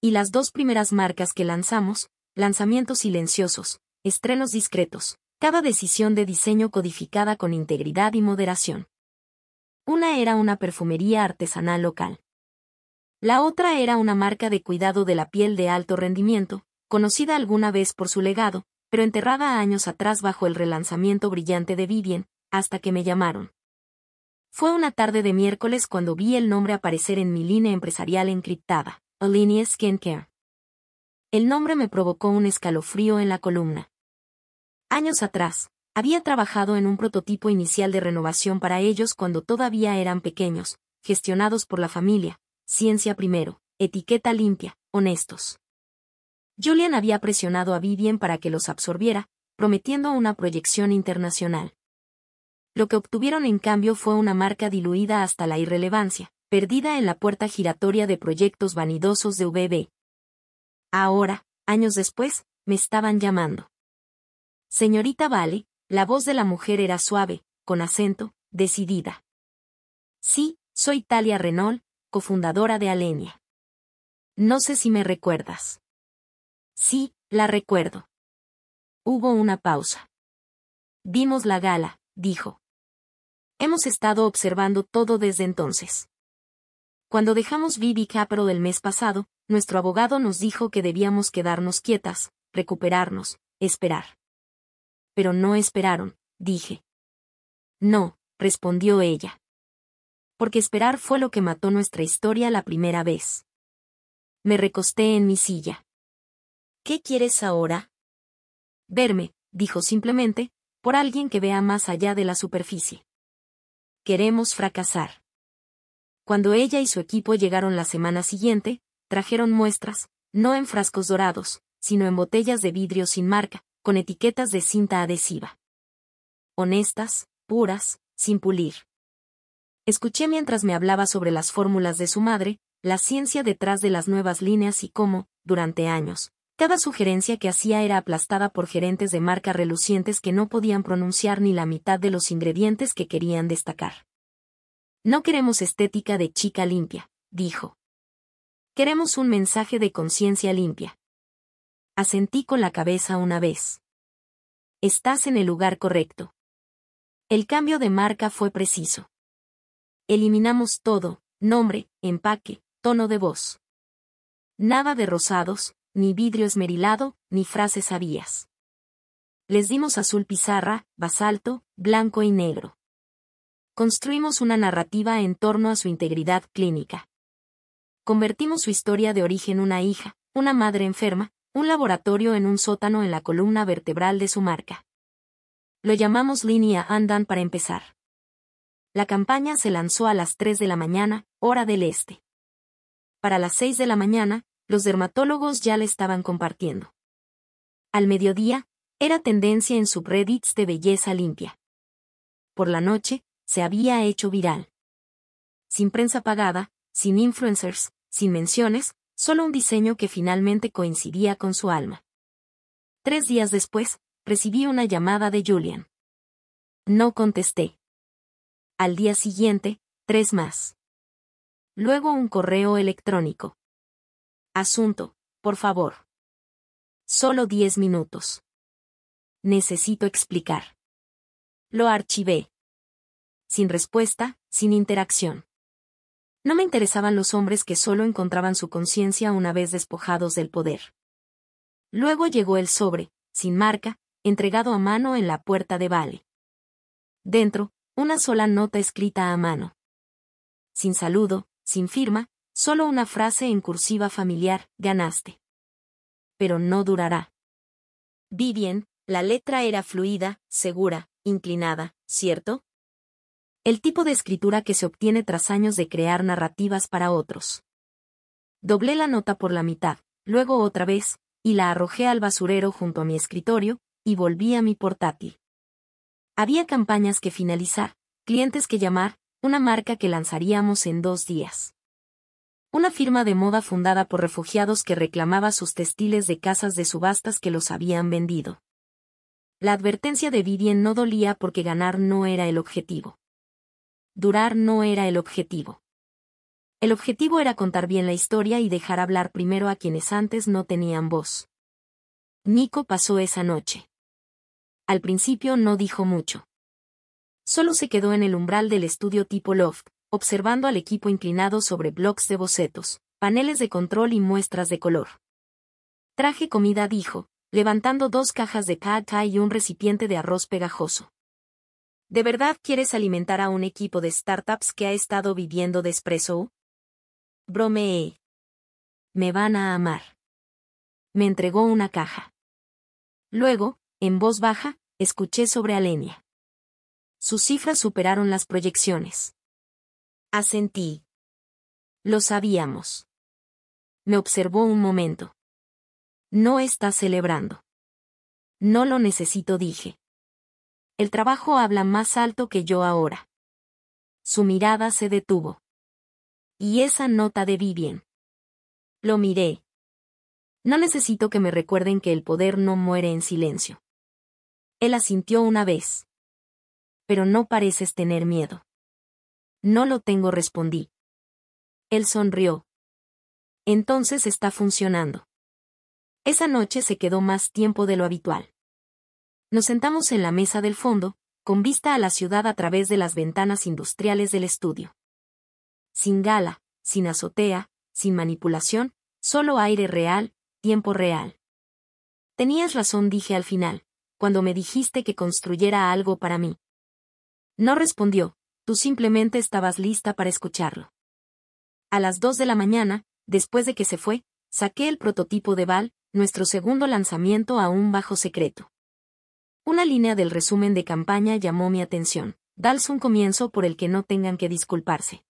Y las 2 primeras marcas que lanzamos, lanzamientos silenciosos, estrenos discretos, cada decisión de diseño codificada con integridad y moderación. Una era una perfumería artesanal local. La otra era una marca de cuidado de la piel de alto rendimiento, conocida alguna vez por su legado, pero enterrada años atrás bajo el relanzamiento brillante de Vivien, hasta que me llamaron. Fue una tarde de miércoles cuando vi el nombre aparecer en mi línea empresarial encriptada, Alinea Skincare. El nombre me provocó un escalofrío en la columna. Años atrás, había trabajado en un prototipo inicial de renovación para ellos cuando todavía eran pequeños, gestionados por la familia, ciencia primero, etiqueta limpia, honestos. Julian había presionado a Vivien para que los absorbiera, prometiendo una proyección internacional. Lo que obtuvieron en cambio fue una marca diluida hasta la irrelevancia, perdida en la puerta giratoria de proyectos vanidosos de VB. Ahora, años después, me estaban llamando. Señorita Vale, la voz de la mujer era suave, con acento, decidida. Sí, soy Talia Renault, cofundadora de Alenia. No sé si me recuerdas. Sí, la recuerdo. Hubo una pausa. Vimos la gala, dijo. Hemos estado observando todo desde entonces. Cuando dejamos VB Capital el mes pasado, nuestro abogado nos dijo que debíamos quedarnos quietas, recuperarnos, esperar. Pero no esperaron, dije. No, respondió ella. Porque esperar fue lo que mató nuestra historia la primera vez. Me recosté en mi silla. ¿Qué quieres ahora? Verme, dijo simplemente, por alguien que vea más allá de la superficie. Queremos fracasar. Cuando ella y su equipo llegaron la semana siguiente, trajeron muestras, no en frascos dorados, sino en botellas de vidrio sin marca, con etiquetas de cinta adhesiva. Honestas, puras, sin pulir. Escuché mientras me hablaba sobre las fórmulas de su madre, la ciencia detrás de las nuevas líneas y cómo, durante años, cada sugerencia que hacía era aplastada por gerentes de marca relucientes que no podían pronunciar ni la mitad de los ingredientes que querían destacar. No queremos estética de chica limpia, dijo. Queremos un mensaje de conciencia limpia. Asentí con la cabeza una vez. Estás en el lugar correcto. El cambio de marca fue preciso. Eliminamos todo, nombre, empaque, tono de voz. Nada de rosados, ni vidrio esmerilado, ni frases sabias. Les dimos azul pizarra, basalto, blanco y negro. Construimos una narrativa en torno a su integridad clínica. Convertimos su historia de origen una hija, una madre enferma, un laboratorio en un sótano en la columna vertebral de su marca. Lo llamamos Línea Andan para empezar. La campaña se lanzó a las 3 de la mañana, hora del este. Para las 6 de la mañana, los dermatólogos ya la estaban compartiendo. Al mediodía, era tendencia en subreddits de belleza limpia. Por la noche, se había hecho viral. Sin prensa pagada, sin influencers, sin menciones, solo un diseño que finalmente coincidía con su alma. 3 días después, recibí una llamada de Julian. No contesté. Al día siguiente, 3 más. Luego un correo electrónico. Asunto, por favor. Solo 10 minutos. Necesito explicar. Lo archivé. sin respuesta, sin interacción. No me interesaban los hombres que solo encontraban su conciencia una vez despojados del poder. Luego llegó el sobre, sin marca, entregado a mano en la puerta de Vale. Dentro, una sola nota escrita a mano. Sin saludo, sin firma, solo una frase en cursiva familiar: ganaste. Pero no durará. Vivien, la letra era fluida, segura, inclinada, ¿cierto? El tipo de escritura que se obtiene tras años de crear narrativas para otros. Doblé la nota por la mitad, luego otra vez, y la arrojé al basurero junto a mi escritorio, y volví a mi portátil. Había campañas que finalizar, clientes que llamar, una marca que lanzaríamos en 2 días. Una firma de moda fundada por refugiados que reclamaba sus textiles de casas de subastas que los habían vendido. La advertencia de Vivien no dolía porque ganar no era el objetivo. Durar no era el objetivo. El objetivo era contar bien la historia y dejar hablar primero a quienes antes no tenían voz. Nico pasó esa noche. Al principio no dijo mucho. Solo se quedó en el umbral del estudio tipo loft, observando al equipo inclinado sobre blocs de bocetos, paneles de control y muestras de color. Traje comida, dijo, levantando 2 cajas de pad thai y un recipiente de arroz pegajoso. ¿De verdad quieres alimentar a un equipo de startups que ha estado viviendo de espresso? Bromeé. Me van a amar. Me entregó una caja. Luego, en voz baja, escuché sobre Alenia. Sus cifras superaron las proyecciones. Asentí. Lo sabíamos. Me observó un momento. No está celebrando. No lo necesito, dije. El trabajo habla más alto que yo ahora. Su mirada se detuvo. ¿Y esa nota de Vivien? Lo miré. No necesito que me recuerden que el poder no muere en silencio. Él asintió una vez. Pero no pareces tener miedo. No lo tengo, respondí. Él sonrió. Entonces está funcionando. Esa noche se quedó más tiempo de lo habitual. Nos sentamos en la mesa del fondo, con vista a la ciudad a través de las ventanas industriales del estudio. Sin gala, sin azotea, sin manipulación, solo aire real, tiempo real. Tenías razón, dije al final, cuando me dijiste que construyera algo para mí. No respondió, tú simplemente estabas lista para escucharlo. A las 2 de la mañana, después de que se fue, saqué el prototipo de Val, nuestro segundo lanzamiento aún bajo secreto. Una línea del resumen de campaña llamó mi atención. Dals un comienzo por el que no tengan que disculparse.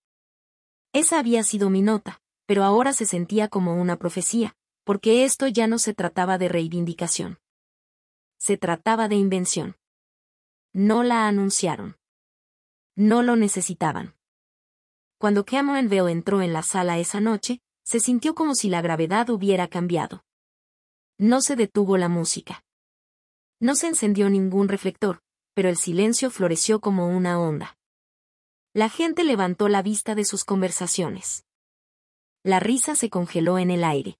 Esa había sido mi nota, pero ahora se sentía como una profecía, porque esto ya no se trataba de reivindicación. Se trataba de invención. No la anunciaron. No lo necesitaban. Cuando Cameron Vale entró en la sala esa noche, se sintió como si la gravedad hubiera cambiado. No se detuvo la música. No se encendió ningún reflector, pero el silencio floreció como una onda. La gente levantó la vista de sus conversaciones. La risa se congeló en el aire.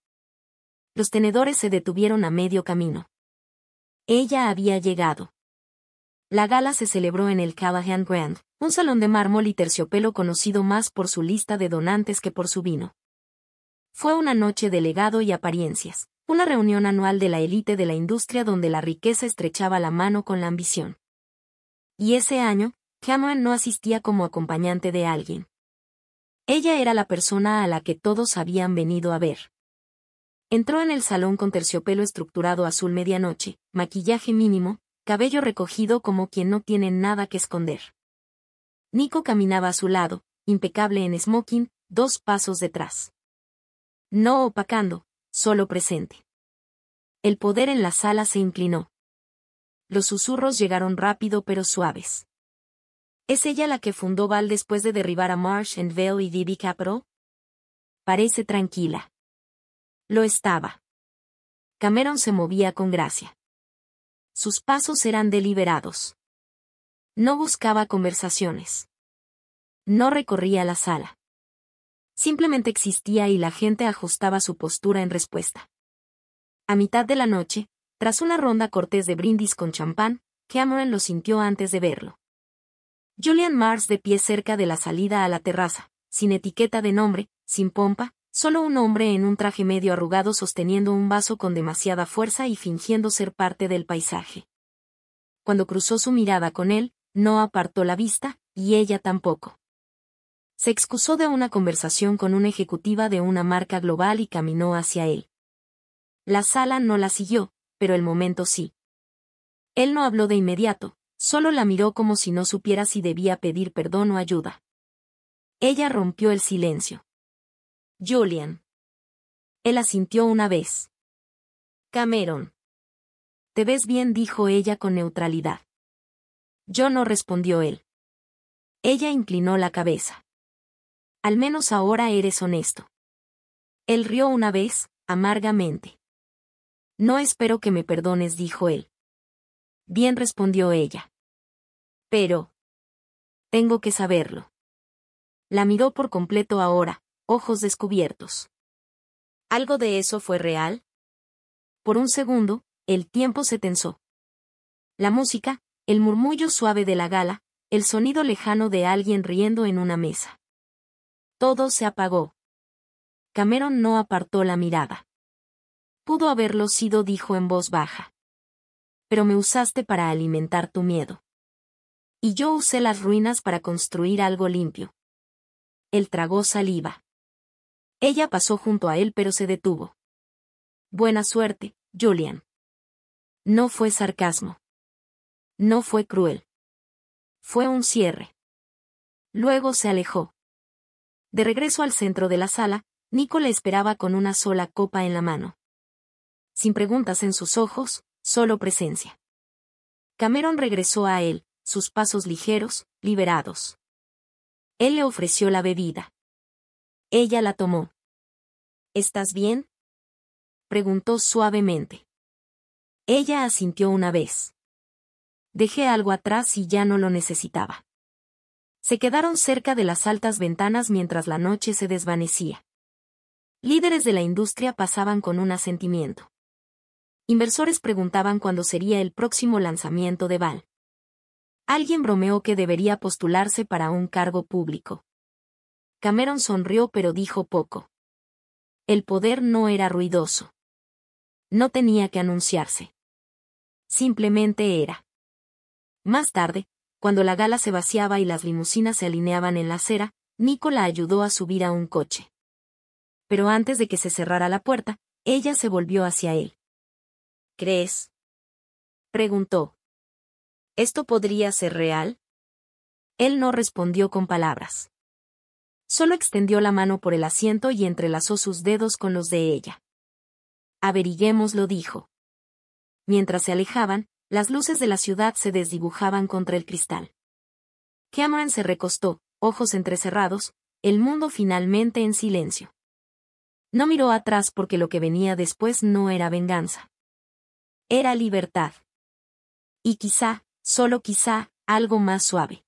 Los tenedores se detuvieron a medio camino. Ella había llegado. La gala se celebró en el Callahan Grand, un salón de mármol y terciopelo conocido más por su lista de donantes que por su vino. Fue una noche de legado y apariencias, una reunión anual de la élite de la industria donde la riqueza estrechaba la mano con la ambición. Y ese año, Cameron no asistía como acompañante de alguien. Ella era la persona a la que todos habían venido a ver. Entró en el salón con terciopelo estructurado azul medianoche, maquillaje mínimo, cabello recogido como quien no tiene nada que esconder. Nico caminaba a su lado, impecable en smoking, 2 pasos detrás. No opacando, solo presente. El poder en la sala se inclinó. Los susurros llegaron rápido pero suaves. ¿Es ella la que fundó Val después de derribar a Marsh & Vale y DB Capital? Parece tranquila. Lo estaba. Cameron se movía con gracia. Sus pasos eran deliberados. No buscaba conversaciones. No recorría la sala. Simplemente existía y la gente ajustaba su postura en respuesta. A mitad de la noche, tras una ronda cortés de brindis con champán, Cameron lo sintió antes de verlo. Julian Mars de pie cerca de la salida a la terraza, sin etiqueta de nombre, sin pompa, solo un hombre en un traje medio arrugado sosteniendo un vaso con demasiada fuerza y fingiendo ser parte del paisaje. Cuando cruzó su mirada con él, no apartó la vista, y ella tampoco. Se excusó de una conversación con una ejecutiva de una marca global y caminó hacia él. La sala no la siguió, pero el momento sí. Él no habló de inmediato, solo la miró como si no supiera si debía pedir perdón o ayuda. Ella rompió el silencio. Julian. Él asintió una vez. Cameron. Te ves bien, dijo ella con neutralidad. Yo no, respondió él. Ella inclinó la cabeza. Al menos ahora eres honesto. Él rió una vez, amargamente. No espero que me perdones, dijo él. Bien, respondió ella. Pero tengo que saberlo. La miró por completo ahora, ojos descubiertos. ¿Algo de eso fue real? Por un segundo, el tiempo se tensó. La música, el murmullo suave de la gala, el sonido lejano de alguien riendo en una mesa. Todo se apagó. Cameron no apartó la mirada. Pudo haberlo sido, dijo en voz baja. Pero me usaste para alimentar tu miedo. Y yo usé las ruinas para construir algo limpio. Él tragó saliva. Ella pasó junto a él pero se detuvo. Buena suerte, Julian. No fue sarcasmo. No fue cruel. Fue un cierre. Luego se alejó. De regreso al centro de la sala, Nico le esperaba con una sola copa en la mano. Sin preguntas en sus ojos, solo presencia. Cameron regresó a él, sus pasos ligeros, liberados. Él le ofreció la bebida. Ella la tomó. ¿Estás bien?, preguntó suavemente. Ella asintió una vez. Dejé algo atrás y ya no lo necesitaba. Se quedaron cerca de las altas ventanas mientras la noche se desvanecía. Líderes de la industria pasaban con un asentimiento. Inversores preguntaban cuándo sería el próximo lanzamiento de Val. Alguien bromeó que debería postularse para un cargo público. Cameron sonrió pero dijo poco. El poder no era ruidoso. No tenía que anunciarse. Simplemente era. Más tarde, cuando la gala se vaciaba y las limusinas se alineaban en la acera, Nico la ayudó a subir a un coche. Pero antes de que se cerrara la puerta, ella se volvió hacia él. ¿Crees?, preguntó. ¿Esto podría ser real? Él no respondió con palabras. Solo extendió la mano por el asiento y entrelazó sus dedos con los de ella. Averiguémoslo, dijo. Mientras se alejaban, las luces de la ciudad se desdibujaban contra el cristal. Cameron se recostó, ojos entrecerrados, el mundo finalmente en silencio. No miró atrás porque lo que venía después no era venganza. Era libertad. Y quizá, solo quizá, algo más suave.